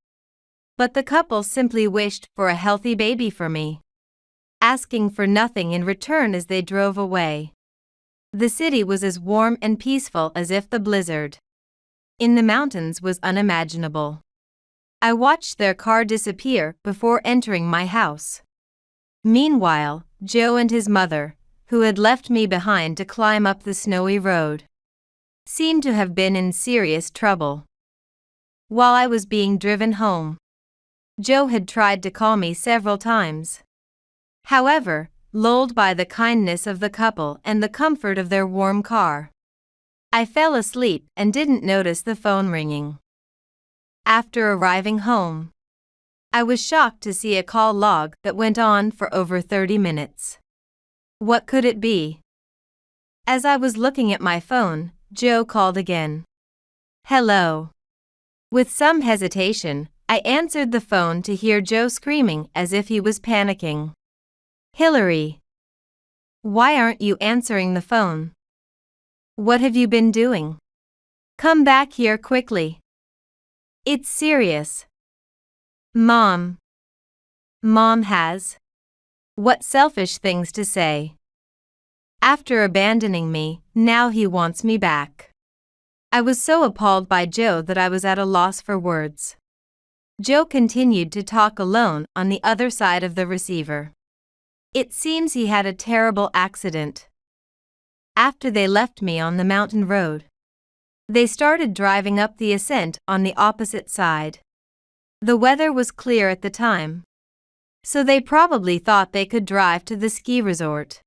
But the couple simply wished for a healthy baby for me, asking for nothing in return as they drove away. The city was as warm and peaceful as if the blizzard in the mountains was unimaginable. I watched their car disappear before entering my house. Meanwhile, Joe and his mother, who had left me behind to climb up the snowy road, seemed to have been in serious trouble. While I was being driven home, Joe had tried to call me several times. However, lulled by the kindness of the couple and the comfort of their warm car, I fell asleep and didn't notice the phone ringing. After arriving home, I was shocked to see a call log that went on for over 30 minutes. What could it be? As I was looking at my phone, Joe called again. Hello. With some hesitation, I answered the phone to hear Joe screaming as if he was panicking. Hillary. Why aren't you answering the phone? What have you been doing? Come back here quickly. It's serious. Mom. Mom has. What selfish things to say. After abandoning me, now he wants me back. I was so appalled by Joe that I was at a loss for words. Joe continued to talk alone on the other side of the receiver. It seems he had a terrible accident. After they left me on the mountain road, they started driving up the ascent on the opposite side. The weather was clear at the time, so they probably thought they could drive to the ski resort.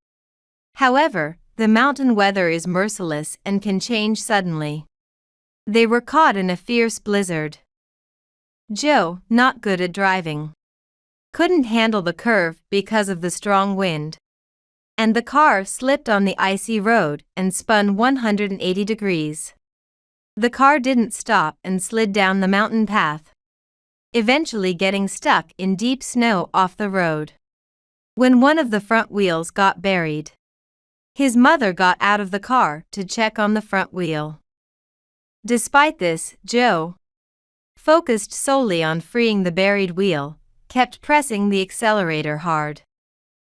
However, the mountain weather is merciless and can change suddenly. They were caught in a fierce blizzard. Joe, not good at driving, couldn't handle the curve because of the strong wind, and the car slipped on the icy road and spun 180 degrees. The car didn't stop and slid down the mountain path, eventually getting stuck in deep snow off the road. When one of the front wheels got buried, his mother got out of the car to check on the front wheel. Despite this, Joe, focused solely on freeing the buried wheel, kept pressing the accelerator hard.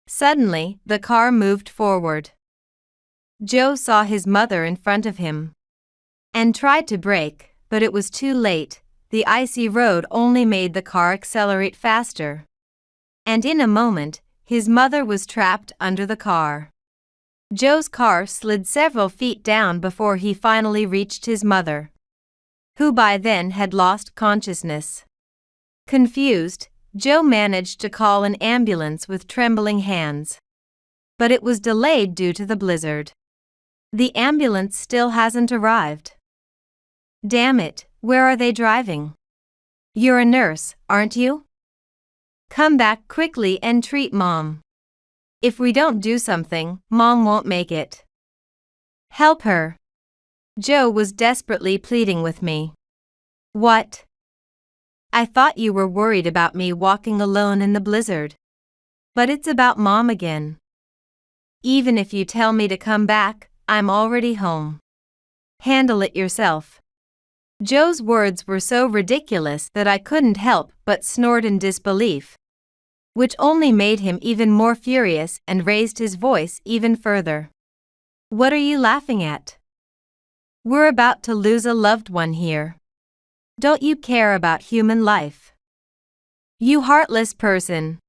Suddenly, the car moved forward. Joe saw his mother in front of him and tried to brake, but it was too late. The icy road only made the car accelerate faster. And in a moment, his mother was trapped under the car. Joe's car slid several feet down before he finally reached his mother, who by then had lost consciousness. Confused, Joe managed to call an ambulance with trembling hands. But it was delayed due to the blizzard. The ambulance still hasn't arrived. Damn it, where are they driving? You're a nurse, aren't you? Come back quickly and treat Mom. If we don't do something, Mom won't make it. Help her. Joe was desperately pleading with me. What? I thought you were worried about me walking alone in the blizzard. But it's about Mom again. Even if you tell me to come back, I'm already home. Handle it yourself. Joe's words were so ridiculous that I couldn't help but snort in disbelief, which only made him even more furious and raised his voice even further. What are you laughing at? We're about to lose a loved one here. Don't you care about human life? You heartless person.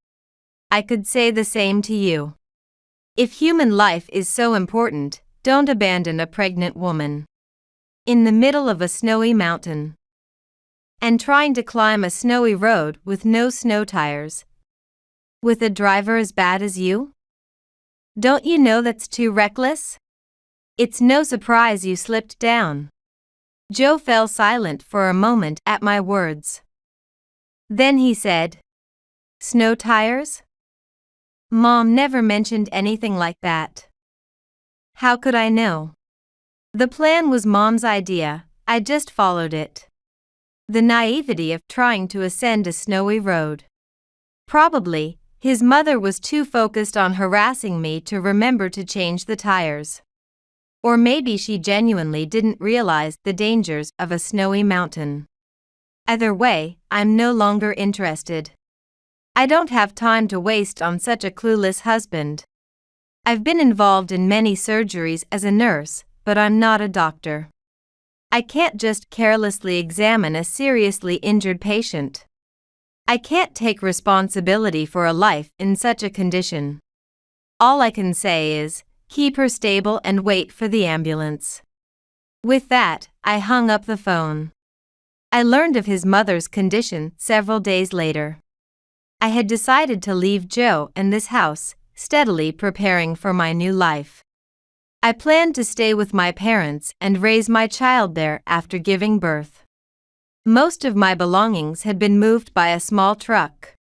I could say the same to you. If human life is so important, don't abandon a pregnant woman in the middle of a snowy mountain and trying to climb a snowy road with no snow tires, with a driver as bad as you? Don't you know that's too reckless? It's no surprise you slipped down. Joe fell silent for a moment at my words. Then he said, Snow tires? Mom never mentioned anything like that. How could I know? The plan was Mom's idea, I just followed it. The naivety of trying to ascend a snowy road. Probably, his mother was too focused on harassing me to remember to change the tires. Or maybe she genuinely didn't realize the dangers of a snowy mountain. Either way, I'm no longer interested. I don't have time to waste on such a clueless husband. I've been involved in many surgeries as a nurse, but I'm not a doctor. I can't just carelessly examine a seriously injured patient. I can't take responsibility for a life in such a condition. All I can say is, keep her stable and wait for the ambulance. With that, I hung up the phone. I learned of his mother's condition several days later. I had decided to leave Joe and this house, steadily preparing for my new life. I planned to stay with my parents and raise my child there after giving birth. Most of my belongings had been moved by a small truck,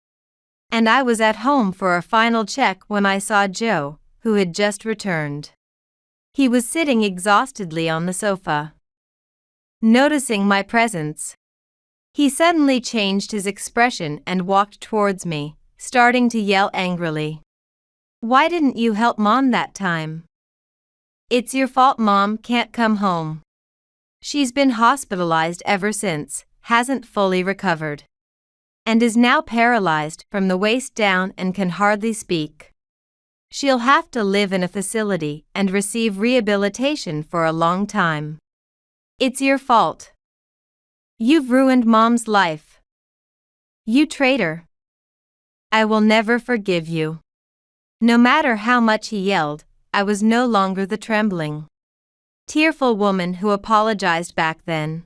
and I was at home for a final check when I saw Joe, who had just returned. He was sitting exhaustedly on the sofa. Noticing my presence, he suddenly changed his expression and walked towards me, starting to yell angrily. "Why didn't you help Mom that time? It's your fault Mom can't come home. She's been hospitalized ever since, hasn't fully recovered, and is now paralyzed from the waist down and can hardly speak. She'll have to live in a facility and receive rehabilitation for a long time. It's your fault. You've ruined Mom's life. You traitor. I will never forgive you." No matter how much he yelled, I was no longer the trembling, tearful woman who apologized back then.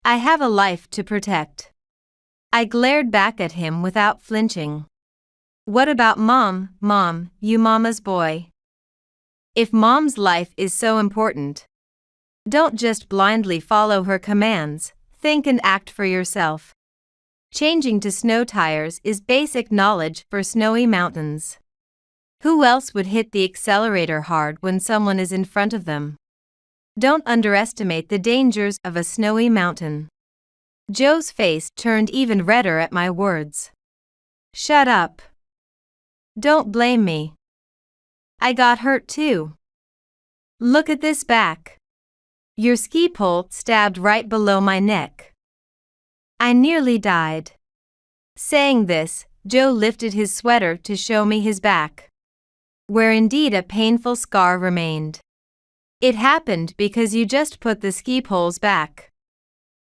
I have a life to protect. I glared back at him without flinching. What about Mom, Mom, you Mama's boy? If Mom's life is so important, don't just blindly follow her commands, think and act for yourself. Changing to snow tires is basic knowledge for snowy mountains. Who else would hit the accelerator hard when someone is in front of them? Don't underestimate the dangers of a snowy mountain. Joe's face turned even redder at my words. Shut up. Don't blame me. I got hurt too. Look at this back. Your ski pole stabbed right below my neck. I nearly died. Saying this, Joe lifted his sweater to show me his back, where indeed a painful scar remained. It happened because you just put the ski poles back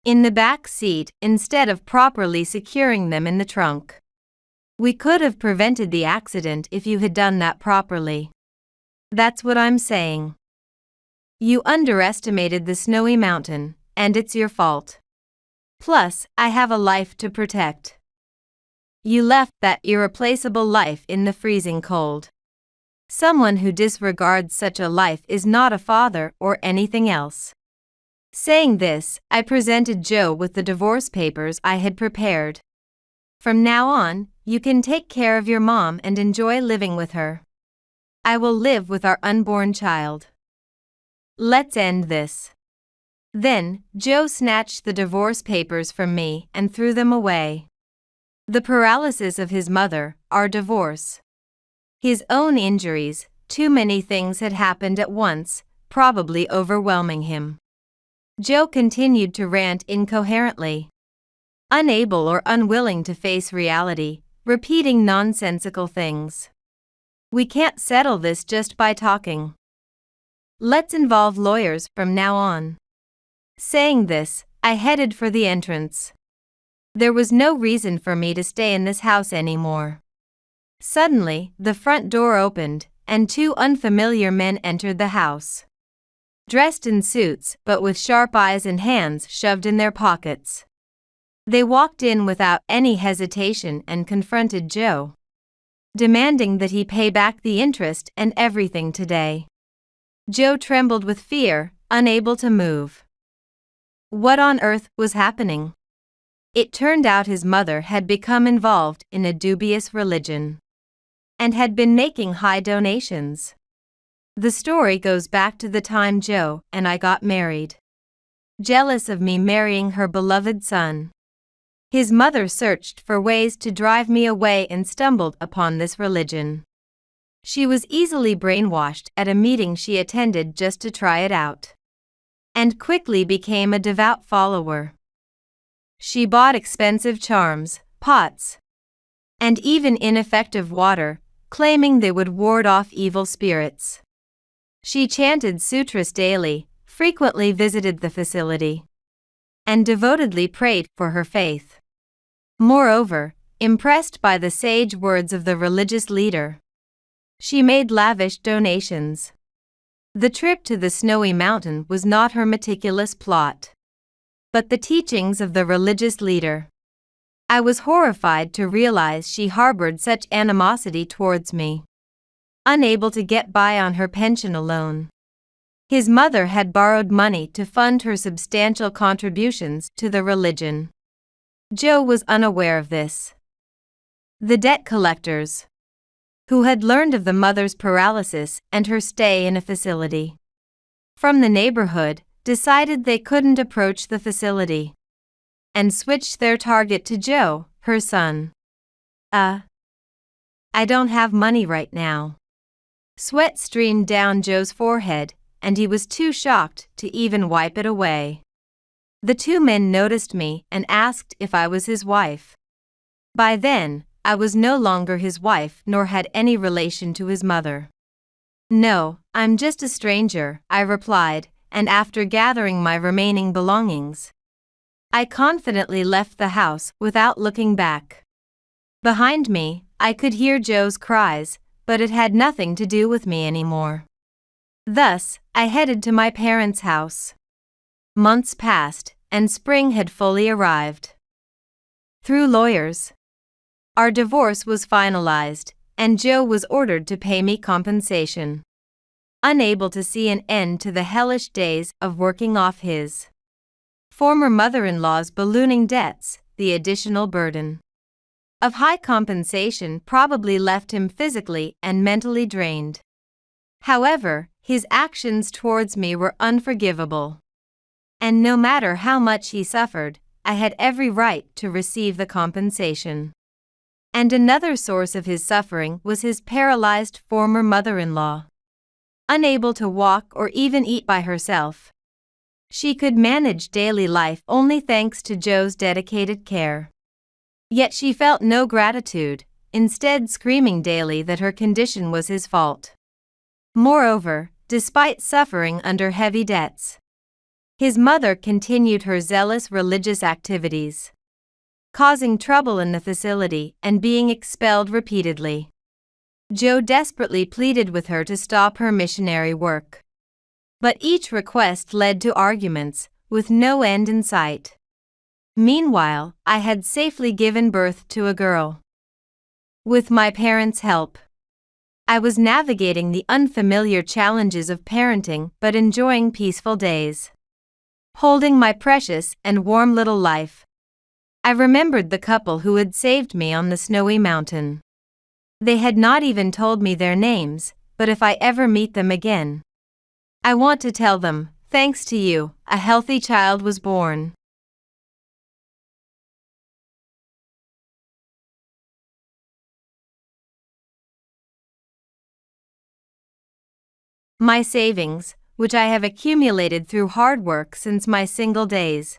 in the back seat instead of properly securing them in the trunk. We could have prevented the accident if you had done that properly. That's what I'm saying. You underestimated the snowy mountain, and it's your fault. Plus, I have a life to protect. You left that irreplaceable life in the freezing cold. Someone who disregards such a life is not a father or anything else. Saying this, I presented Joe with the divorce papers I had prepared. From now on, you can take care of your mom and enjoy living with her. I will live with our unborn child. Let's end this. Then, Joe snatched the divorce papers from me and threw them away. The paralysis of his mother, our divorce, his own injuries, too many things had happened at once, probably overwhelming him. Joe continued to rant incoherently, unable or unwilling to face reality, repeating nonsensical things. We can't settle this just by talking. Let's involve lawyers from now on. Saying this, I headed for the entrance. There was no reason for me to stay in this house anymore. Suddenly, the front door opened, and two unfamiliar men entered the house. Dressed in suits, but with sharp eyes and hands shoved in their pockets. They walked in without any hesitation and confronted Joe, demanding that he pay back the interest and everything today. Joe trembled with fear, unable to move. What on earth was happening? It turned out his mother had become involved in a dubious religion and had been making high donations. The story goes back to the time Joe and I got married. Jealous of me marrying her beloved son, his mother searched for ways to drive me away and stumbled upon this religion. She was easily brainwashed at a meeting she attended just to try it out, and quickly became a devout follower. She bought expensive charms, pots, and even ineffective water, claiming they would ward off evil spirits. She chanted sutras daily, frequently visited the facility, and devotedly prayed for her faith. Moreover, impressed by the sage words of the religious leader, she made lavish donations. The trip to the snowy mountain was not her meticulous plot, but the teachings of the religious leader. I was horrified to realize she harbored such animosity towards me. Unable to get by on her pension alone, his mother had borrowed money to fund her substantial contributions to the religion. Joe was unaware of this. The debt collectors. who had learned of the mother's paralysis and her stay in a facility from the neighborhood, decided they couldn't approach the facility and switched their target to Joe, her son. I don't have money right now. Sweat streamed down Joe's forehead, and he was too shocked to even wipe it away. The two men noticed me and asked if I was his wife. By then, I was no longer his wife nor had any relation to his mother. "No, I'm just a stranger," I replied, and after gathering my remaining belongings, I confidently left the house without looking back. Behind me, I could hear Joe's cries, but it had nothing to do with me anymore. Thus, I headed to my parents' house. Months passed, and spring had fully arrived. Through lawyers, our divorce was finalized, and Joe was ordered to pay me compensation. Unable to see an end to the hellish days of working off his former mother-in-law's ballooning debts, the additional burden of high compensation probably left him physically and mentally drained. However, his actions towards me were unforgivable. And no matter how much he suffered, I had every right to receive the compensation. And another source of his suffering was his paralyzed former mother-in-law. Unable to walk or even eat by herself, she could manage daily life only thanks to Joe's dedicated care. Yet she felt no gratitude, instead screaming daily that her condition was his fault. Moreover, despite suffering under heavy debts, his mother continued her zealous religious activities, causing trouble in the facility and being expelled repeatedly. Joe desperately pleaded with her to stop her missionary work. But each request led to arguments, with no end in sight. Meanwhile, I had safely given birth to a girl. With my parents' help, I was navigating the unfamiliar challenges of parenting but enjoying peaceful days. Holding my precious and warm little life, I remembered the couple who had saved me on the snowy mountain. They had not even told me their names, but if I ever meet them again, I want to tell them, "Thanks to you, a healthy child was born." My savings, which I have accumulated through hard work since my single days,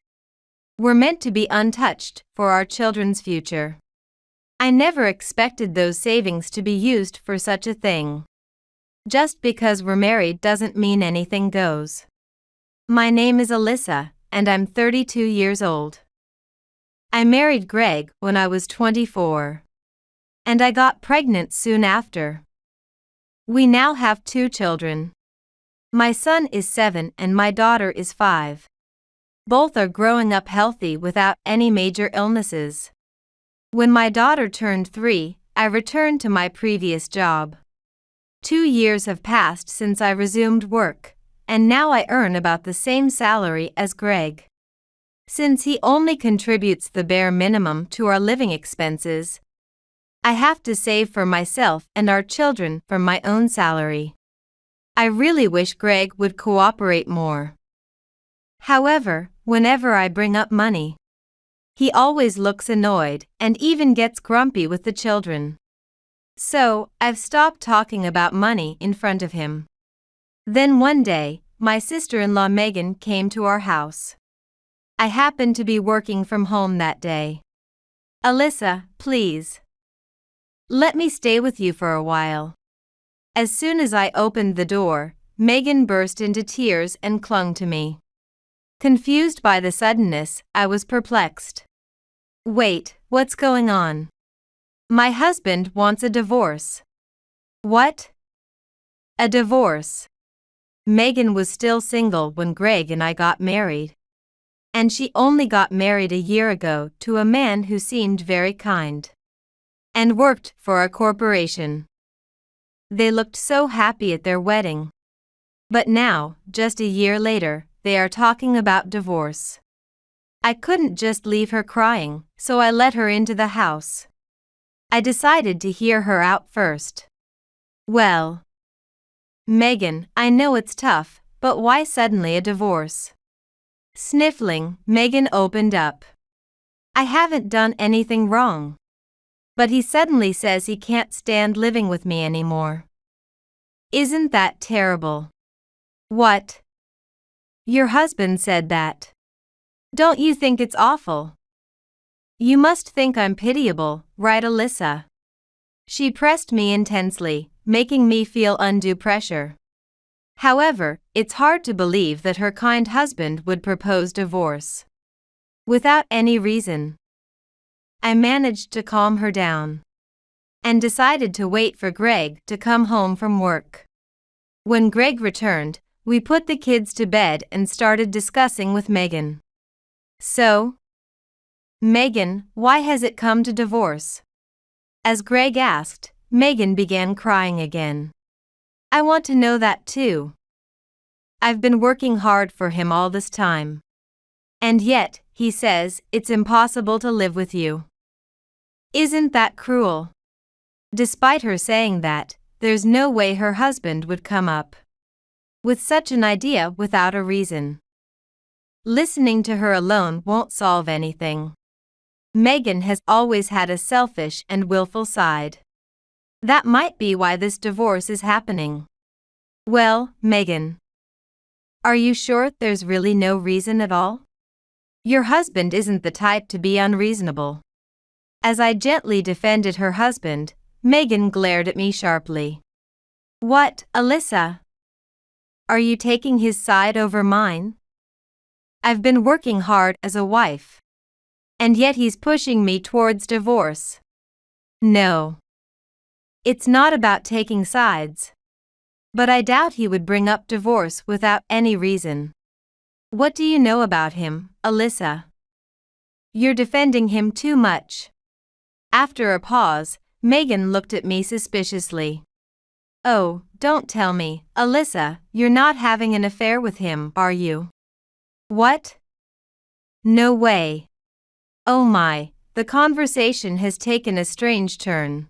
were meant to be untouched for our children's future. I never expected those savings to be used for such a thing. Just because we're married doesn't mean anything goes. My name is Alyssa, and I'm 32 years old. I married Greg when I was 24. And I got pregnant soon after. We now have 2 children. My son is 7 and my daughter is 5. Both are growing up healthy without any major illnesses. When my daughter turned 3, I returned to my previous job. 2 years have passed since I resumed work, and now I earn about the same salary as Greg. Since he only contributes the bare minimum to our living expenses, I have to save for myself and our children from my own salary. I really wish Greg would cooperate more. However, whenever I bring up money, he always looks annoyed and even gets grumpy with the children. So, I've stopped talking about money in front of him. Then one day, my sister-in-law Megan came to our house. I happened to be working from home that day. "Alyssa, please, let me stay with you for a while." As soon as I opened the door, Megan burst into tears and clung to me. Confused by the suddenness, I was perplexed. "Wait, what's going on? My husband wants a divorce." "What? A divorce?" Megan was still single when Greg and I got married. And she only got married a year ago to a man who seemed very kind and worked for a corporation. They looked so happy at their wedding. But now, just a year later, they are talking about divorce. I couldn't just leave her crying, so I let her into the house. I decided to hear her out first. Well, Megan, I know it's tough, but why suddenly a divorce? Sniffling, Megan opened up. I haven't done anything wrong. But he suddenly says he can't stand living with me anymore. Isn't that terrible? What? Your husband said that. Don't you think it's awful? You must think I'm pitiable, right, Alyssa? She pressed me intensely, making me feel undue pressure. However, it's hard to believe that her kind husband would propose divorce without any reason. I managed to calm her down and decided to wait for Greg to come home from work. When Greg returned, we put the kids to bed and started discussing with Megan. So, Megan, why has it come to divorce? As Greg asked, Megan began crying again. I want to know that too. I've been working hard for him all this time. And yet, he says, it's impossible to live with you. Isn't that cruel? Despite her saying that, there's no way her husband would come up with such an idea without a reason. Listening to her alone won't solve anything. Megan has always had a selfish and willful side. That might be why this divorce is happening. Well, Megan, are you sure there's really no reason at all? Your husband isn't the type to be unreasonable. As I gently defended her husband, Megan glared at me sharply. What, Alyssa? Are you taking his side over mine? I've been working hard as a wife. And yet he's pushing me towards divorce. No. It's not about taking sides. But I doubt he would bring up divorce without any reason. What do you know about him, Alyssa? You're defending him too much. After a pause, Megan looked at me suspiciously. Oh, don't tell me, Alyssa, you're not having an affair with him, are you? What? No way. Oh my, the conversation has taken a strange turn.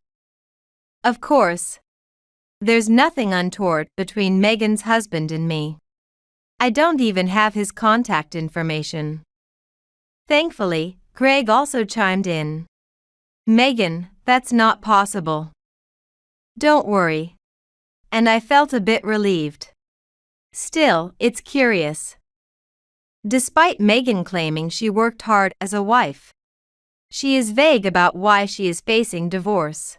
Of course. There's nothing untoward between Megan's husband and me. I don't even have his contact information. Thankfully, Greg also chimed in. Megan, that's not possible. Don't worry. And I felt a bit relieved. Still, it's curious. Despite Megan claiming she worked hard as a wife, she is vague about why she is facing divorce.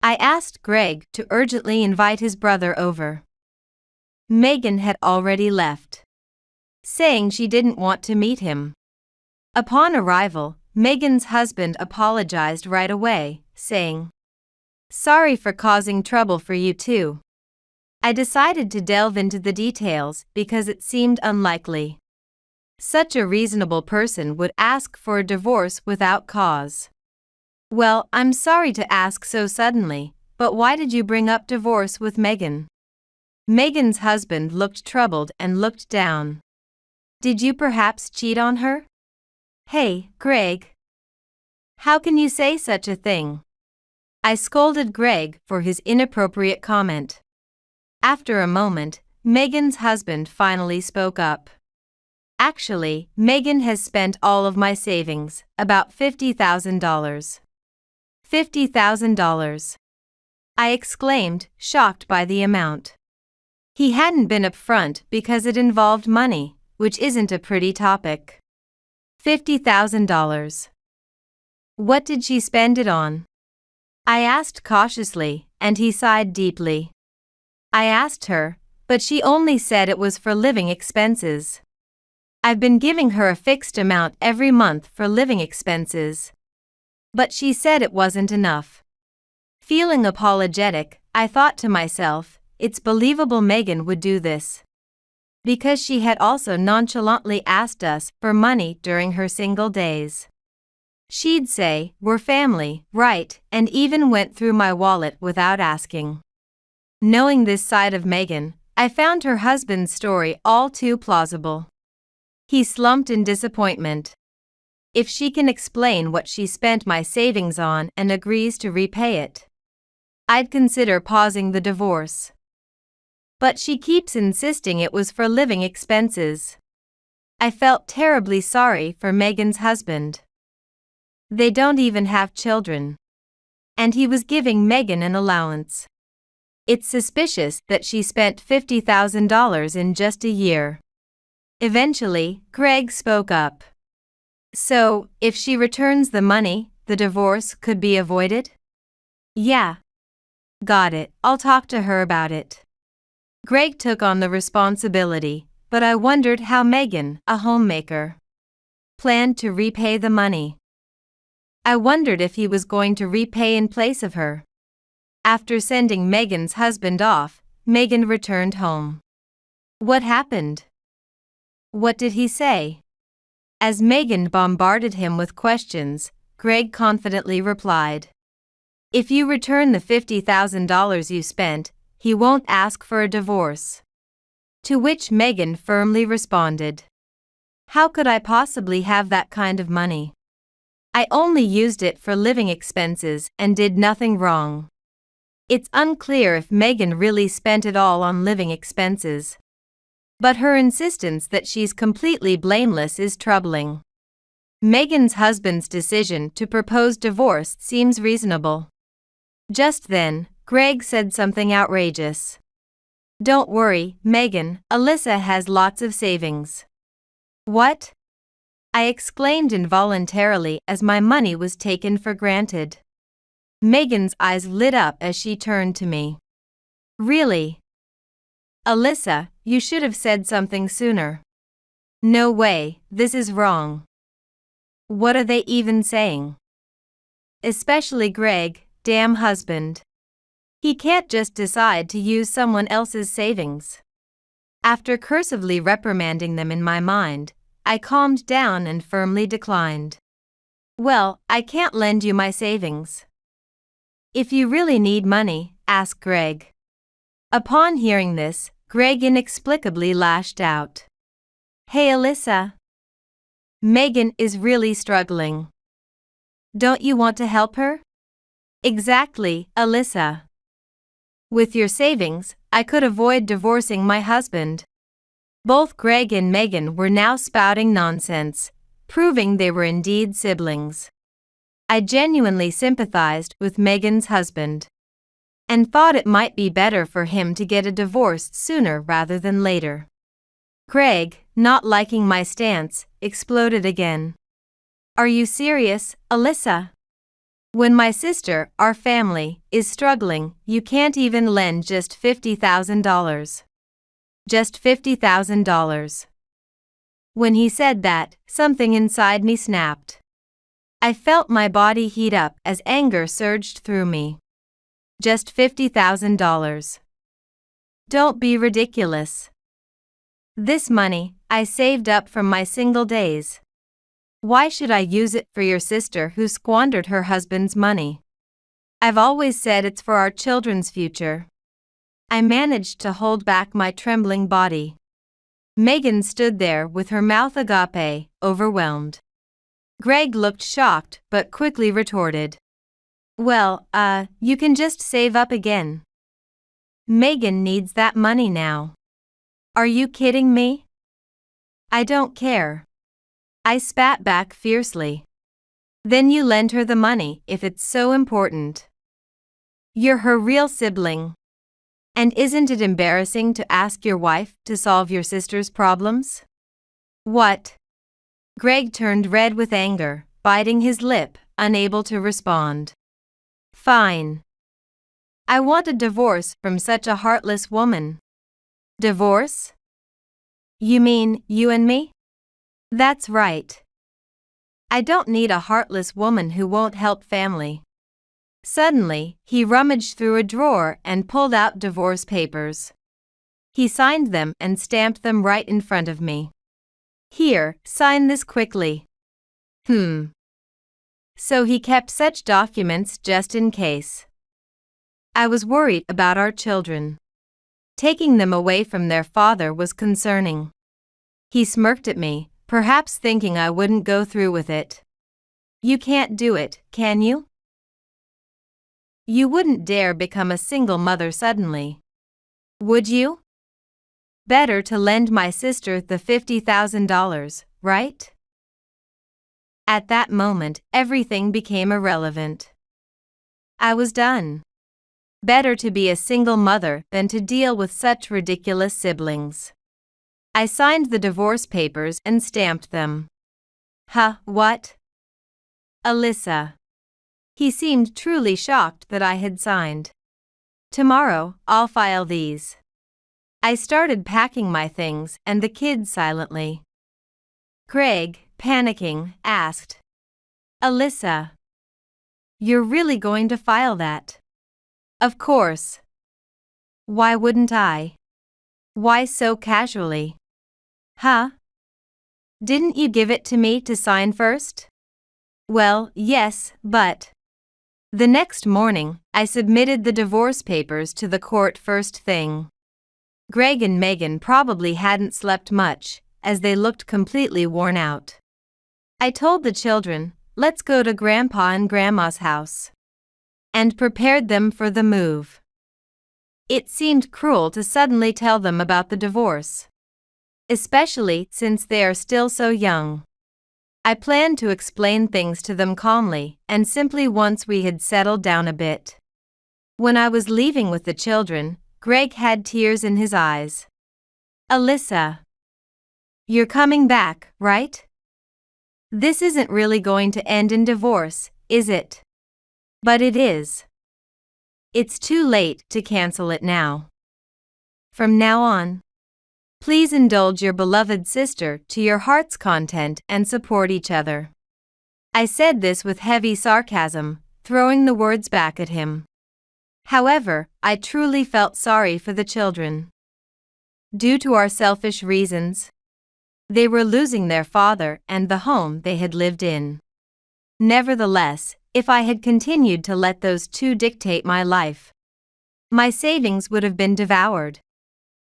I asked Greg to urgently invite his brother over. Megan had already left, saying she didn't want to meet him. Upon arrival, Megan's husband apologized right away, saying, Sorry for causing trouble for you too. I decided to delve into the details because it seemed unlikely such a reasonable person would ask for a divorce without cause. Well, I'm sorry to ask so suddenly, but why did you bring up divorce with Megan? Megan's husband looked troubled and looked down. Did you perhaps cheat on her? Hey, Greg. How can you say such a thing? I scolded Greg for his inappropriate comment. After a moment, Megan's husband finally spoke up. Actually, Megan has spent all of my savings, about $50,000. $50,000. I exclaimed, shocked by the amount. He hadn't been upfront because it involved money, which isn't a pretty topic. $50,000. What did she spend it on? I asked cautiously, and he sighed deeply. I asked her, but she only said it was for living expenses. I've been giving her a fixed amount every month for living expenses. But she said it wasn't enough. Feeling apologetic, I thought to myself, it's believable Megan would do this. Because she had also nonchalantly asked us for money during her single days. She'd say, we're family, right, and even went through my wallet without asking. Knowing this side of Megan, I found her husband's story all too plausible. He slumped in disappointment. If she can explain what she spent my savings on and agrees to repay it, I'd consider pausing the divorce. But she keeps insisting it was for living expenses. I felt terribly sorry for Megan's husband. They don't even have children. And he was giving Megan an allowance. It's suspicious that she spent $50,000 in just a year. Eventually, Greg spoke up. So, if she returns the money, the divorce could be avoided? Yeah. Got it, I'll talk to her about it. Greg took on the responsibility, but I wondered how Megan, a homemaker, planned to repay the money. I wondered if he was going to repay in place of her. After sending Megan's husband off, Megan returned home. What happened? What did he say? As Megan bombarded him with questions, Greg confidently replied, "If you return the $50,000 you spent, he won't ask for a divorce." To which Megan firmly responded, "How could I possibly have that kind of money? I only used it for living expenses and did nothing wrong." It's unclear if Megan really spent it all on living expenses. But her insistence that she's completely blameless is troubling. Megan's husband's decision to propose divorce seems reasonable. Just then, Greg said something outrageous. "Don't worry, Megan, Alyssa has lots of savings." What? I exclaimed involuntarily as my money was taken for granted. Megan's eyes lit up as she turned to me. Really? Alyssa, you should have said something sooner. No way, this is wrong. What are they even saying? Especially Greg, damn husband. He can't just decide to use someone else's savings. After cursively reprimanding them in my mind, I calmed down and firmly declined. Well, I can't lend you my savings. If you really need money, ask Greg. Upon hearing this, Greg inexplicably lashed out. Hey Alyssa. Megan is really struggling. Don't you want to help her? Exactly, Alyssa. With your savings, I could avoid divorcing my husband. Both Greg and Megan were now spouting nonsense, proving they were indeed siblings. I genuinely sympathized with Megan's husband and thought it might be better for him to get a divorce sooner rather than later. Greg, not liking my stance, exploded again. Are you serious, Alyssa? When my sister, our family, is struggling, you can't even lend just $50,000. Just $50,000. When he said that, something inside me snapped. I felt my body heat up as anger surged through me. Just $50,000. Don't be ridiculous. This money, I saved up from my single days. Why should I use it for your sister who squandered her husband's money? I've always said it's for our children's future. I managed to hold back my trembling body. Megan stood there with her mouth agape, overwhelmed. Greg looked shocked but quickly retorted. Well, you can just save up again. Megan needs that money now. Are you kidding me? I don't care. I spat back fiercely. Then you lend her the money if it's so important. You're her real sibling. And isn't it embarrassing to ask your wife to solve your sister's problems? What? Greg turned red with anger, biting his lip, unable to respond. Fine. I want a divorce from such a heartless woman. Divorce? You mean you and me? That's right. I don't need a heartless woman who won't help family. Suddenly, he rummaged through a drawer and pulled out divorce papers. He signed them and stamped them right in front of me. Here, sign this quickly. So he kept such documents just in case. I was worried about our children. Taking them away from their father was concerning. He smirked at me, perhaps thinking I wouldn't go through with it. You can't do it, can you? You wouldn't dare become a single mother suddenly. Would you? Better to lend my sister the $50,000, right? At that moment, everything became irrelevant. I was done. Better to be a single mother than to deal with such ridiculous siblings. I signed the divorce papers and stamped them. Huh, what? Alyssa. He seemed truly shocked that I had signed. Tomorrow, I'll file these. I started packing my things and the kids silently. Craig, panicking, asked, Alyssa, you're really going to file that? Of course. Why wouldn't I? Why so casually? Huh? Didn't you give it to me to sign first? Well, yes, but... The next morning, I submitted the divorce papers to the court first thing. Greg and Megan probably hadn't slept much, as they looked completely worn out. I told the children, let's go to Grandpa and Grandma's house, and prepared them for the move. It seemed cruel to suddenly tell them about the divorce, especially since they are still so young. I planned to explain things to them calmly and simply once we had settled down a bit. When I was leaving with the children, Greg had tears in his eyes. Alyssa, you're coming back, right? This isn't really going to end in divorce, is it? But it is. It's too late to cancel it now. From now on, please indulge your beloved sister to your heart's content and support each other. I said this with heavy sarcasm, throwing the words back at him. However, I truly felt sorry for the children. Due to our selfish reasons, they were losing their father and the home they had lived in. Nevertheless, if I had continued to let those two dictate my life, my savings would have been devoured.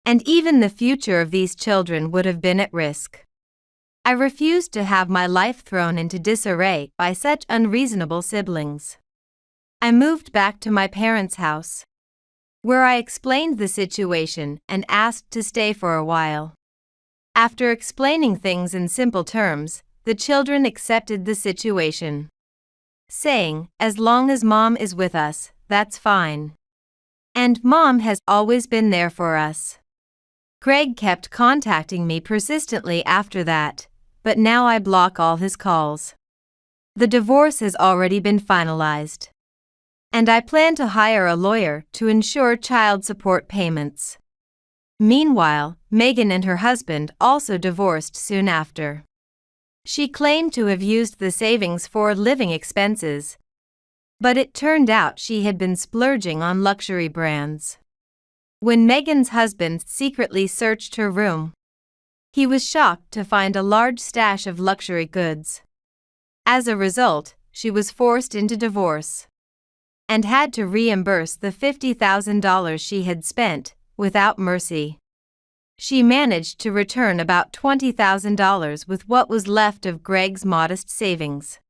And even the future of these children would have been at risk. I refused to have my life thrown into disarray by such unreasonable siblings. I moved back to my parents' house, where I explained the situation and asked to stay for a while. After explaining things in simple terms, the children accepted the situation, saying, as long as Mom is with us, that's fine. And Mom has always been there for us. Greg kept contacting me persistently after that, but now I block all his calls. The divorce has already been finalized, and I plan to hire a lawyer to ensure child support payments. Meanwhile, Megan and her husband also divorced soon after. She claimed to have used the savings for living expenses, but it turned out she had been splurging on luxury brands. When Megan's husband secretly searched her room, he was shocked to find a large stash of luxury goods. As a result, she was forced into divorce and had to reimburse the $50,000 she had spent without mercy. She managed to return about $20,000 with what was left of Greg's modest savings.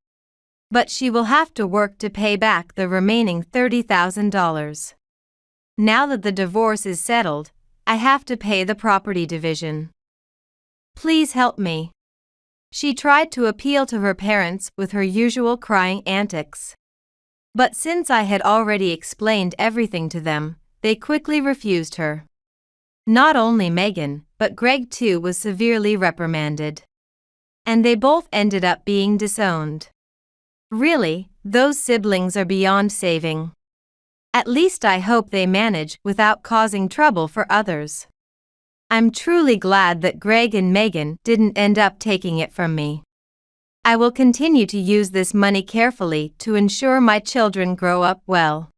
But she will have to work to pay back the remaining $30,000. Now that the divorce is settled, I have to pay the property division. Please help me. She tried to appeal to her parents with her usual crying antics. But since I had already explained everything to them, they quickly refused her. Not only Megan, but Greg too was severely reprimanded. And they both ended up being disowned. Really, those siblings are beyond saving. At least I hope they manage without causing trouble for others. I'm truly glad that Greg and Megan didn't end up taking it from me. I will continue to use this money carefully to ensure my children grow up well.